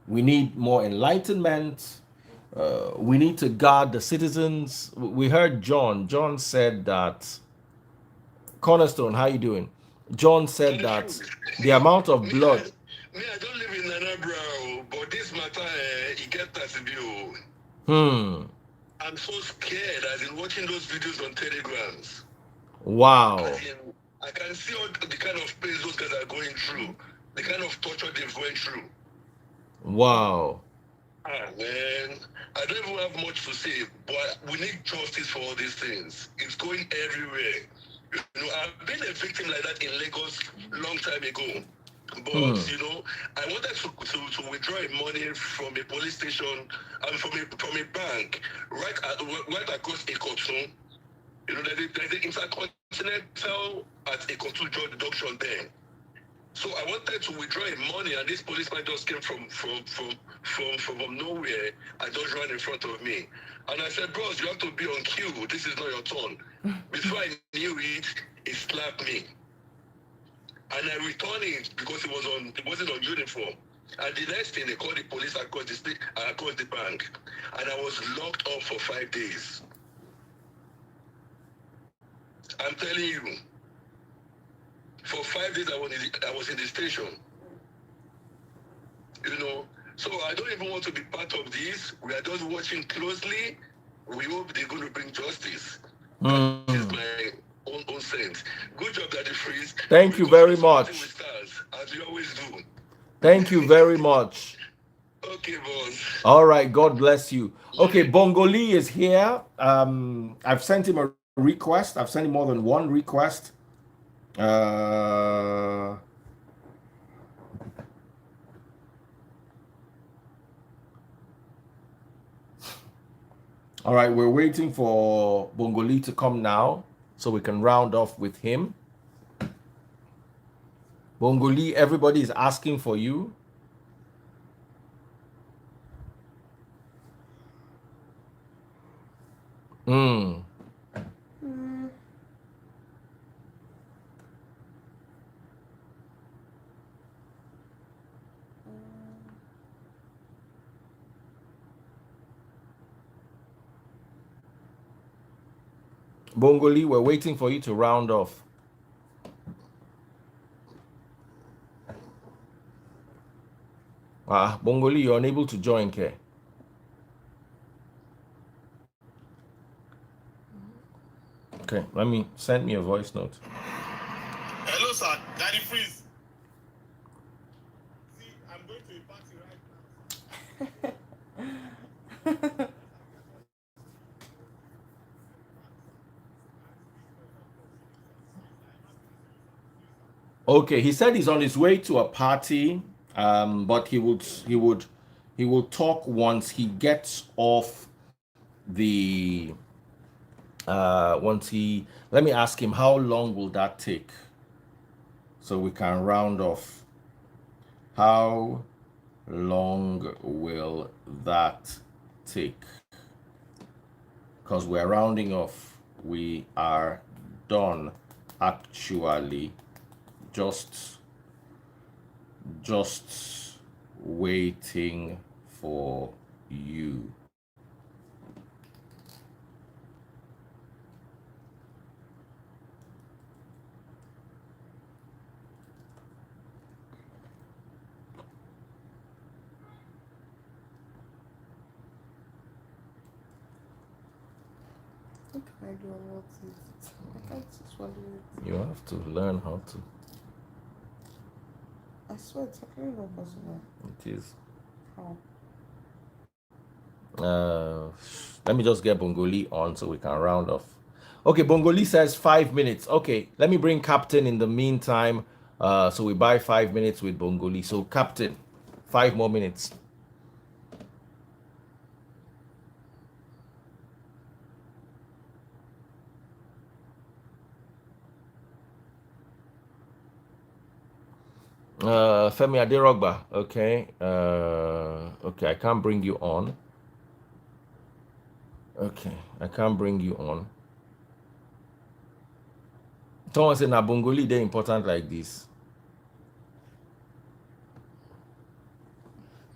We need more enlightenment. We need to guard the citizens. We heard John. John said that. Cornerstone, how you doing? John said that the amount of blood. Me, I don't live in Anambra, but this matter, it gets us view. I'm so scared. I've been watching those videos on Telegrams. Wow. I can see all the kind of pain those guys are going through, the kind of torture they've went through. Wow. Man, I don't even have much to say, but we need justice for all these things. It's going everywhere. You know, I've been a victim like that in Lagos long time ago. But, you know, I wanted to withdraw money from a police station and from a bank right across Awkuzu. You know, there's an intercontinental at Awkuzu drug deduction there. So I wanted to withdraw money, and this policeman just came from nowhere and just ran in front of me. And I said, bros, you have to be on cue. This is not your turn. Before I knew it, he slapped me. And I returned it because it wasn't on uniform. And the next thing, they called the police across the bank. And I was locked up for 5 days. I'm telling you. For 5 days, I was in the station. You know, so I don't even want to be part of this. We are just watching closely. We hope they're going to bring justice. That is my own sense. Good job, Daddy Freeze. Thank you very much. as you always do. Thank you very much. Okay, boss. All right, God bless you. Okay, Bongoli is here. I've sent him a request. I've sent him more than one request. All right, we're waiting for Bongoli to come now so we can round off with him. Bongoli, everybody is asking for you. Bongoli, we're waiting for you to round off. Bongoli, you're unable to join, K. Okay, send me a voice note. Hello, sir. Daddy Freeze. See, I'm going to a party right now. Okay, he said he's on his way to a party, but he will talk once he gets off the let me ask him how long will that take so we can round off. How long will that take? Because we're rounding off. We are done actually. Just waiting for you. What can I do about it? I can't swallow it. You have to learn how to. I swear it's actually not possible. It is. How? Let me just get Bongoli on so we can round off. Okay, Bongoli says 5 minutes. Okay, let me bring Captain in the meantime. So we buy 5 minutes with Bongoli. So Captain, 5 more minutes. Femi Aderogba. Okay. Okay, I can't bring you on. Okay, I can't bring you on. Someone said, "Na Bongoli, they're important like this."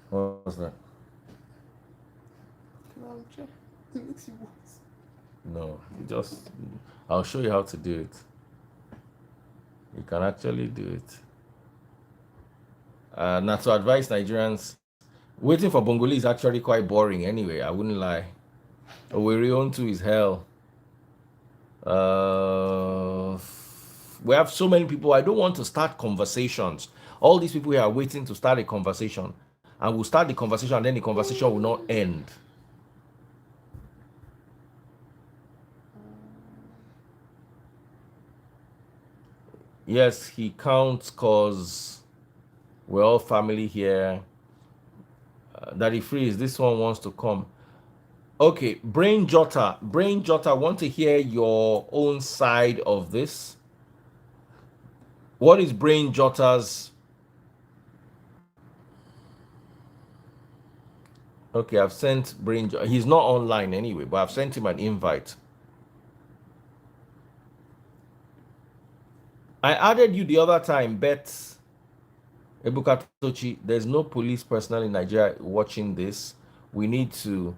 What was that? It makes you worse. No, I'll show you how to do it. You can actually do it. Not to advise Nigerians, waiting for Bongoli is actually quite boring anyway. I wouldn't lie. Oweri too is hell. We have so many people. I don't want to start conversations. All these people here are waiting to start a conversation, and we'll start the conversation, and then the conversation will not end. Yes, he counts because we're all family here. Daddy Freeze, this one wants to come. Okay, Brain Jotter, want to hear your own side of this. What is Brain Jotter's? Okay, I've sent Brain Jotter. He's not online anyway, but I've sent him an invite. I added you the other time, Bet Ebukatochi. There's no police personnel in Nigeria watching this. We need to.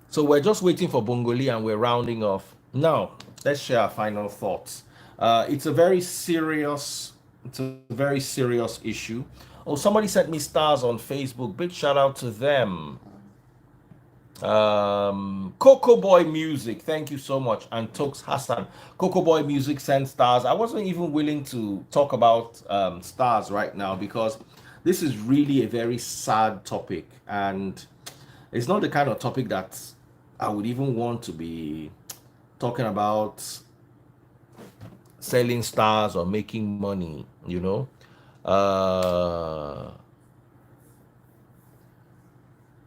So we're just waiting for Bongoli and we're rounding off. Now, let's share our final thoughts. It's a very serious issue. Oh, somebody sent me stars on Facebook. Big shout out to them. Coco Boy Music, thank you so much. And Tox Hassan, Coco Boy Music sent stars. I wasn't even willing to talk about stars right now because this is really a very sad topic, and it's not the kind of topic that I would even want to be talking about selling stars or making money, you know. uh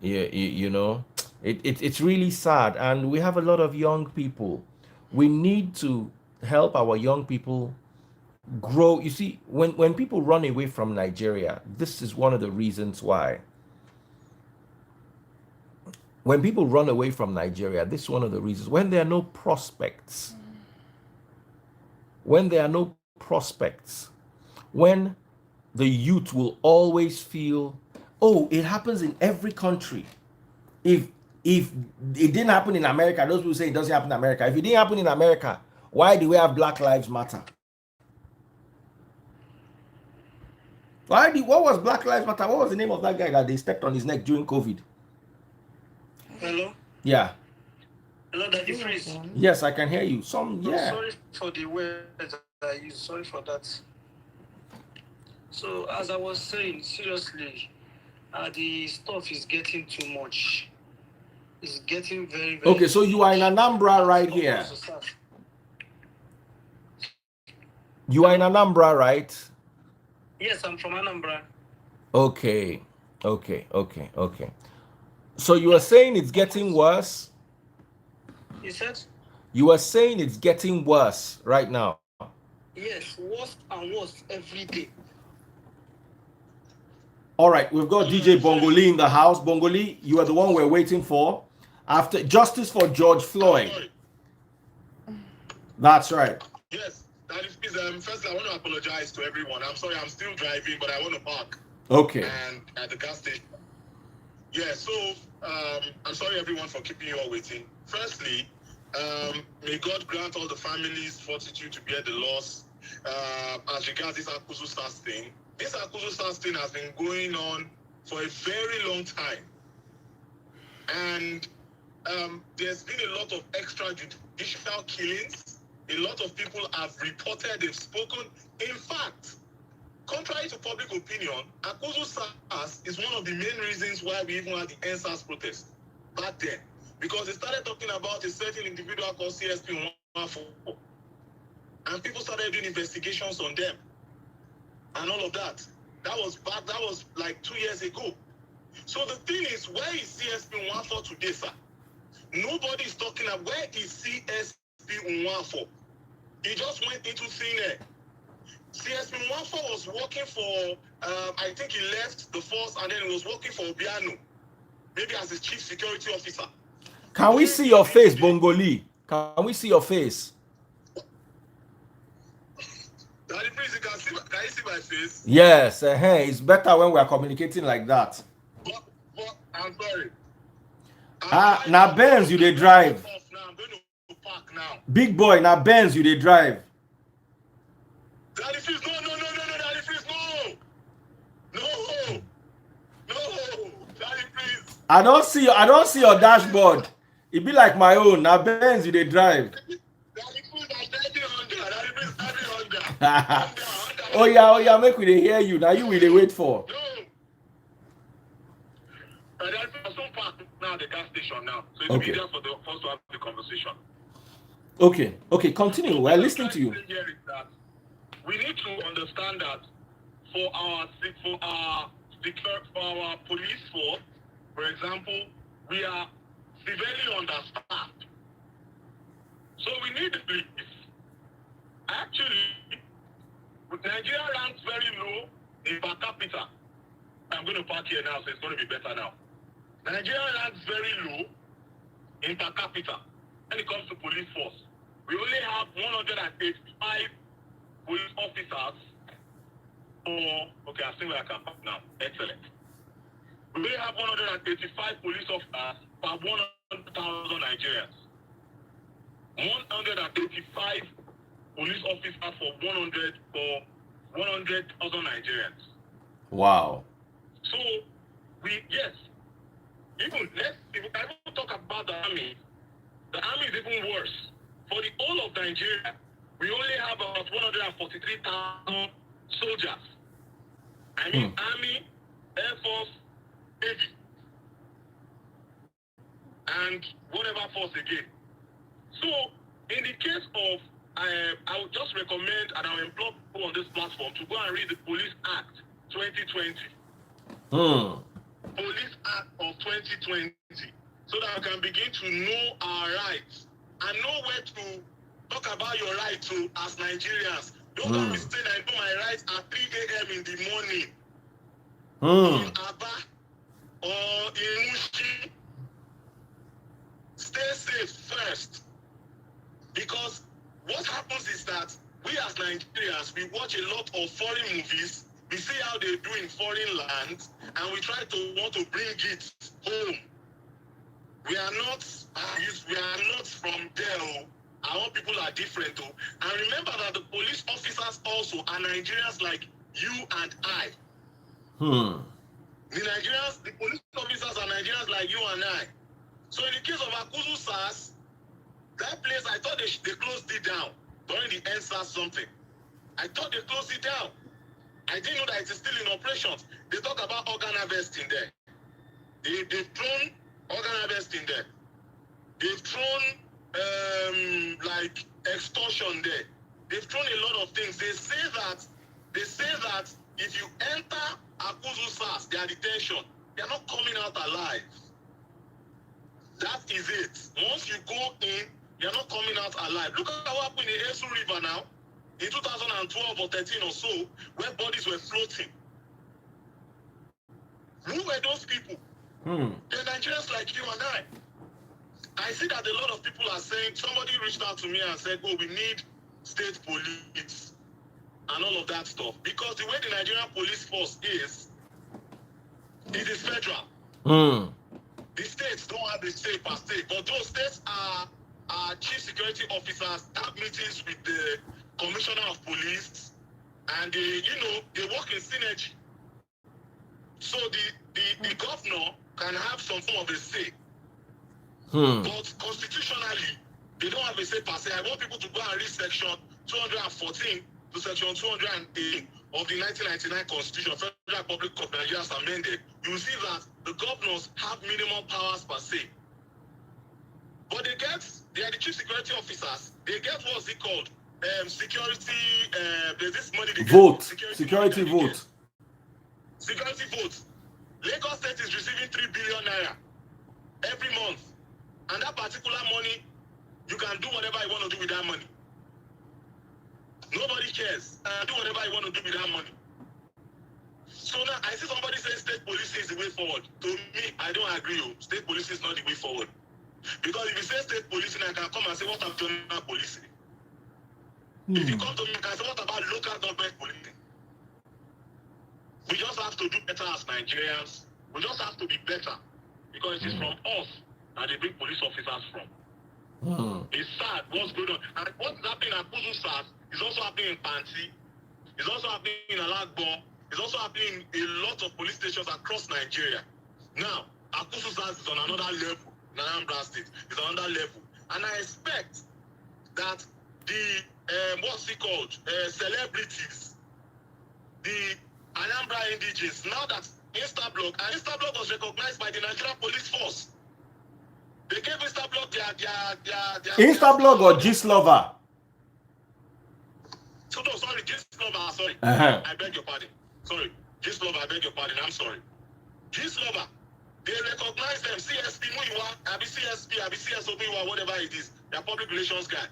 yeah, you know, it's really sad, and we have a lot of young people. We need to help our young people grow. You see, when people run away from Nigeria, this is one of the reasons why. When people run away from Nigeria, this is one of the reasons. When there are no prospects, when there are no prospects, when the youth will always feel, oh, it happens in every country. If it didn't happen in America, those people say it doesn't happen in America. If it didn't happen in America, why do we have Black Lives Matter? What was Black Lives Matter? What was the name of that guy that they stepped on his neck during COVID? Hello? Yeah. Hello, Daddy Freeze. Yes, I can hear you. Yeah. Sorry for the words I used. Sorry for that. So, as I was saying, seriously, the stuff is getting too much. It's getting very, very. Okay, so you are in Anambra right here. You are in Anambra, right? Yes, I'm from Anambra. Okay. So you are saying it's getting worse? You said? You are saying it's getting worse right now? Yes, worse and worse every day. All right, we've got DJ Bongoli in the house. Bongoli, you are the one we're waiting for. After justice for George Floyd. That's right. Yes, that is. Firstly, I want to apologize to everyone. I'm sorry, I'm still driving, but I want to park. Okay. And at the gas station. Yeah, so I'm sorry everyone for keeping you all waiting. Firstly, may God grant all the families fortitude to bear the loss. As regards this Awkuzu SARS thing, this Awkuzu SARS thing has been going on for a very long time. And there's been a lot of extrajudicial killings. A lot of people have reported, they've spoken. In fact, contrary to public opinion, Awkuzu SARS is one of the main reasons why we even had the NSAS protest back then. Because they started talking about a certain individual called CSP 114. And people started doing investigations on them. And all of that. That was like 2 years ago. So the thing is, where is CSP 114 today, sir? Nobody is talking about where is CSP 114. He just went into thin air. CSP 114 was working for, I think he left the force and then he was working for Obiano, maybe as his chief security officer. Can we see your face, Bongoli? Can we see your face? Daddy, please, can you see my face? Yes, it's better when we are communicating like that. But I'm sorry. Now Benz you they drive. I'm going to park now. Big boy, now Benz you they drive. Daddy, please, no, Daddy, please, no, Daddy, please. I don't see your dashboard. It be like my own. Now Benz you they drive. Daddy, please, I'm driving Honda. Daddy, please, Honda. Oh yeah, make we they hear you. Now you will they wait for. No. Daddy, I'm so parked now at the gas station now. So it's easier for us to have the conversation. Okay, continue. We're listening to you. We need to understand that for our police force, for example, we are severely understaffed. So we need the police. Actually, Nigeria ranks very low in per capita. I'm going to park here now, so it's going to be better now. Nigeria ranks very low in per capita when it comes to police force. We only have 185 police officers. Okay, I see where I can park now. Excellent. We only have 185 police officers per 100,000 Nigerians. 185 police officers for 100,000 Nigerians. Wow. So Even if we can even talk about the army is even worse. For the whole of Nigeria, we only have about 143,000 soldiers. I mean, Army, Air Force, Navy, and whatever force again. So, in the case of, I would just recommend and I will implore people on this platform to go and read the Police Act 2020. Police Act of 2020, so that we can begin to know our rights and know where to talk about your rights to as Nigerians. Don't come and say I know my rights at 3 a.m. in the morning in Aba or in Mushi. Stay safe first, because what happens is that we as Nigerians, we watch a lot of foreign movies. We see how they do in foreign lands, and we try to want to bring it home. We are not from there. Our people are different. And remember that the police officers also are Nigerians like you and I. The police officers are Nigerians like you and I. So in the case of Awkuzu SARS, that place, I thought they closed it down during the SARS something. I thought they closed it down. I didn't know that it is still in operations. They talk about organ harvesting there. They've thrown organ harvesting there. They've thrown like extortion there. They've thrown a lot of things. They say that if you enter Awkuzu SARS, their detention, they're not coming out alive. That is it. Once you go in, you're not coming out alive. Look at what happened in the Esu River now, in 2012 or 13 or so, where bodies were floating. Who were those people? They're Nigerians like you and I. I see that a lot of people are saying, somebody reached out to me and said, oh, we need state police and all of that stuff. Because the way the Nigerian police force is, it is federal. The states don't have the say per state, but those states are chief security officers have meetings with the commissioner of police, and they work in synergy. So the governor can have some form of a say. But constitutionally, they don't have a say per se. I want people to go and read section 214 to section 208 of the 1999 Constitution, Federal Republic of Nigeria as amended. You will see that the governors have minimum powers per se. But they are the chief security officers. They get what's it called? Security, there's this money they vote. Get. Security vote. Security vote. Lagos State is receiving 3 billion naira every month. And that particular money, you can do whatever you want to do with that money. Nobody cares. Do whatever you want to do with that money. So now I see somebody saying state police is the way forward. To me, I don't agree. State police is not the way forward. Because if you say state policing, I can come and say, what about general policing? If you come to me, I can say, what about local government policing? We just have to do better as Nigerians. We just have to be better. Because it is from us that they bring police officers from. It's sad what's going on. And what's happening at Awkuzu SARS is also happening in Panti. It's also happening in Alagbo. It's also happening in a lot of police stations across Nigeria. Now, Awkuzu SARS is on another level in Anambra State. It's on another level. And I expect that the, celebrities, the Anambra indigenes, now that Instablock was recognized by the Nigerian police force. They gave Instablock their Instablock or Gistlover? So no, sorry, Gistlover, sorry. I beg your pardon. Sorry. Gistlover, I beg your pardon, I'm sorry. Gistlover, they recognize them, CSP Muiwa, CSP, CSO Muiwa, whatever it is, their public relations guy.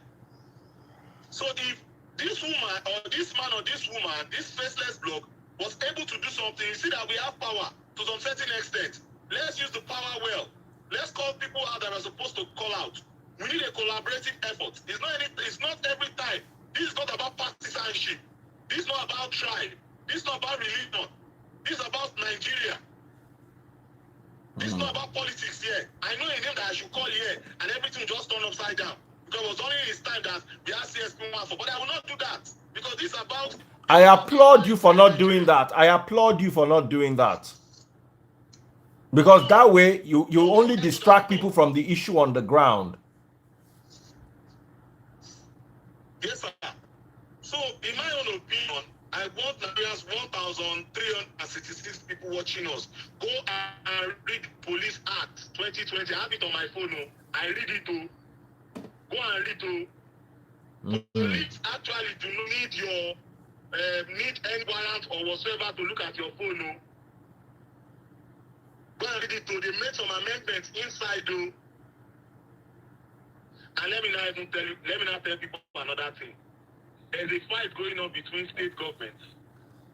So if this woman or this man or this woman, this faceless bloke, was able to do something, you see that we have power to some certain extent. Let's use the power well. Let's call people out that are supposed to call out. We need a collaborative effort. It's not every time. This is not about partisanship. This is not about tribe. This is not about religion. This is about Nigeria. This is not about politics here. I know a name that I should call here and everything just turned upside down. Because it was only his time that we had CSP for. But I will not do that. Because this is about... I applaud you for not doing that. I applaud you for not doing that. Because that way you only distract people from the issue on the ground. Yes, sir. So, in my own opinion, I want Nigerians 1,366 people watching us. Go and read Police Act 2020. I have it on my phone. I read it. Go and read it. Police actually do not need your need any warrant or whatsoever to look at your phone. Go and read it. They made some amendments inside. And let me now tell people another thing. There's a fight going on between state governments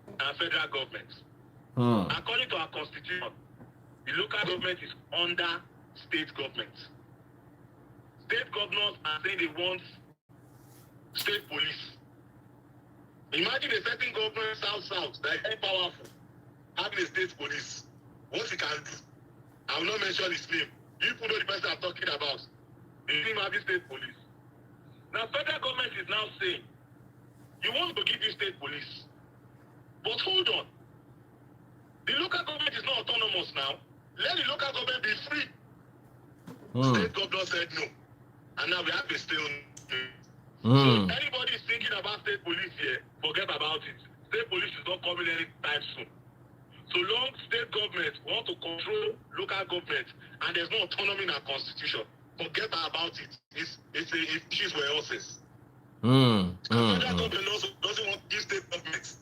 and federal governments. According to our constitution, the local government is under state government. State governors are saying they want state police. Imagine a certain government south that is very powerful having a state police. What he can do? I will not mention his name. You know the person I'm talking about. The name having state police. Now federal government is now saying you want to give you state police. But hold on. The local government is not autonomous now. Let the local government be free. State governor said no. And now we have a stalemate. So if anybody is thinking about state police here, forget about it. State police is not coming anytime soon. So long state government want to control local government and there's no autonomy in our constitution, forget about it. It's issues where else. Federal government also doesn't want to give state government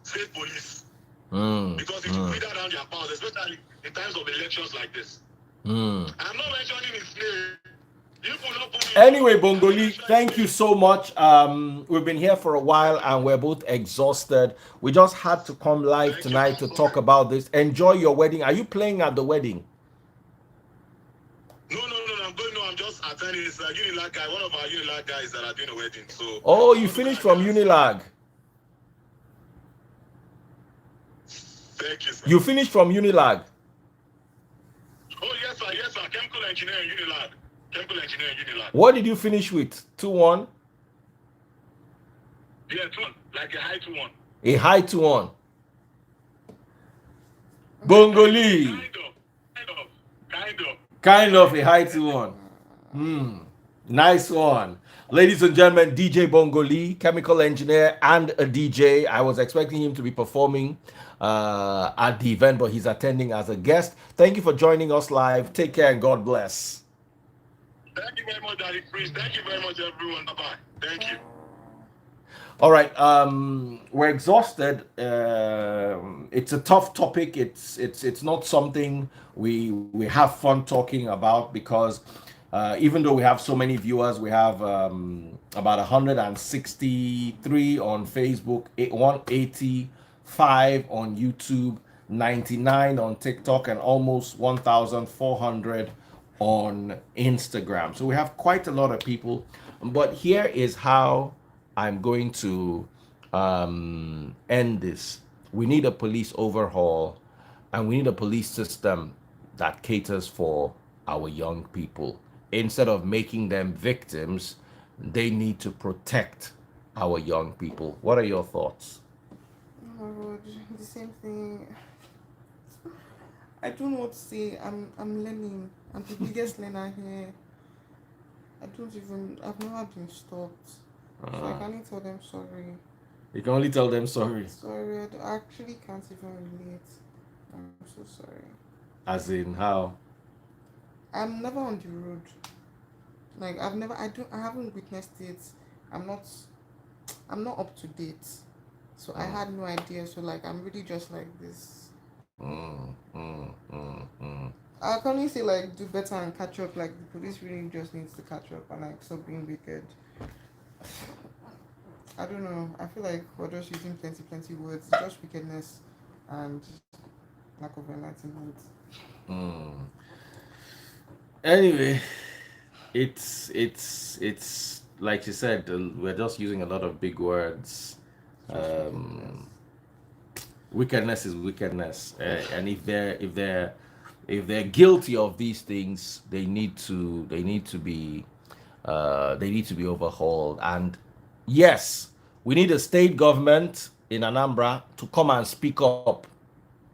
state police. Because it will wither down their powers, especially in times of elections like this. I'm not mentioning his name. Anyway, Bongoli, thank you so much. We've been here for a while and we're both exhausted. We just had to come live tonight to talk about this. Enjoy your wedding. Are you playing at the wedding? No, I'm going. No, I'm just attending. It's a Unilag guy, one of our Unilag guys that are doing a wedding. So. Oh, you finished from Unilag. Thank you, sir. You finished from Unilag. Oh yes, sir. Chemical engineering Unilag. What did you finish with? 2-1? Yeah, 2-1. Like a high 2-1. A high 2-1. Bongoli. Kind of a high 2-1. Nice one. Ladies and gentlemen, DJ Bongoli, chemical engineer and a DJ. I was expecting him to be performing at the event, but he's attending as a guest. Thank you for joining us live. Take care and God bless. Thank you very much, Daddy Priest. Thank you very much, everyone. Bye-bye. Thank you. All right. We're exhausted. It's a tough topic. It's not something we have fun talking about because even though we have so many viewers, we have about 163 on Facebook, 185 on YouTube, 99 on TikTok, and almost 1,400 on Instagram. So we have quite a lot of people, but here is how I'm going to end this. We need a police overhaul and we need a police system that caters for our young people. Instead of making them victims, they need to protect our young people. What are your thoughts? Oh my God, the same thing. I don't know what to say. I'm learning. I'm the biggest learner here. I've never been stopped. So I can only tell them sorry. You can only tell them sorry. Sorry, I actually can't even relate. I'm so sorry. As in how? I'm never on the road. Like I haven't witnessed it. I'm not up to date. So I had no idea. So like I'm really just like this. I can only say like do better and catch up. Like the police really just needs to catch up and like stop being wicked. I don't know. I feel like we're just using plenty words. It's just wickedness and lack of enlightenment. Anyway, it's like you said, we're just using a lot of big words. Wickedness is wickedness, and if they're guilty of these things, they need to be overhauled. And yes, we need a state government in Anambra to come and speak up.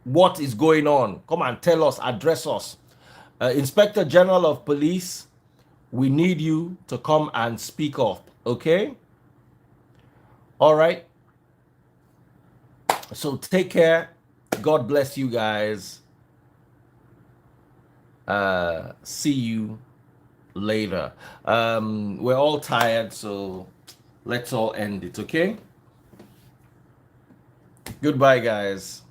what is going on. Come and tell us, address us. Inspector General of Police, we need you to come and speak up, okay? All right. So take care. God bless you guys. See you later. We're all tired, so let's all end it, okay? Goodbye, guys.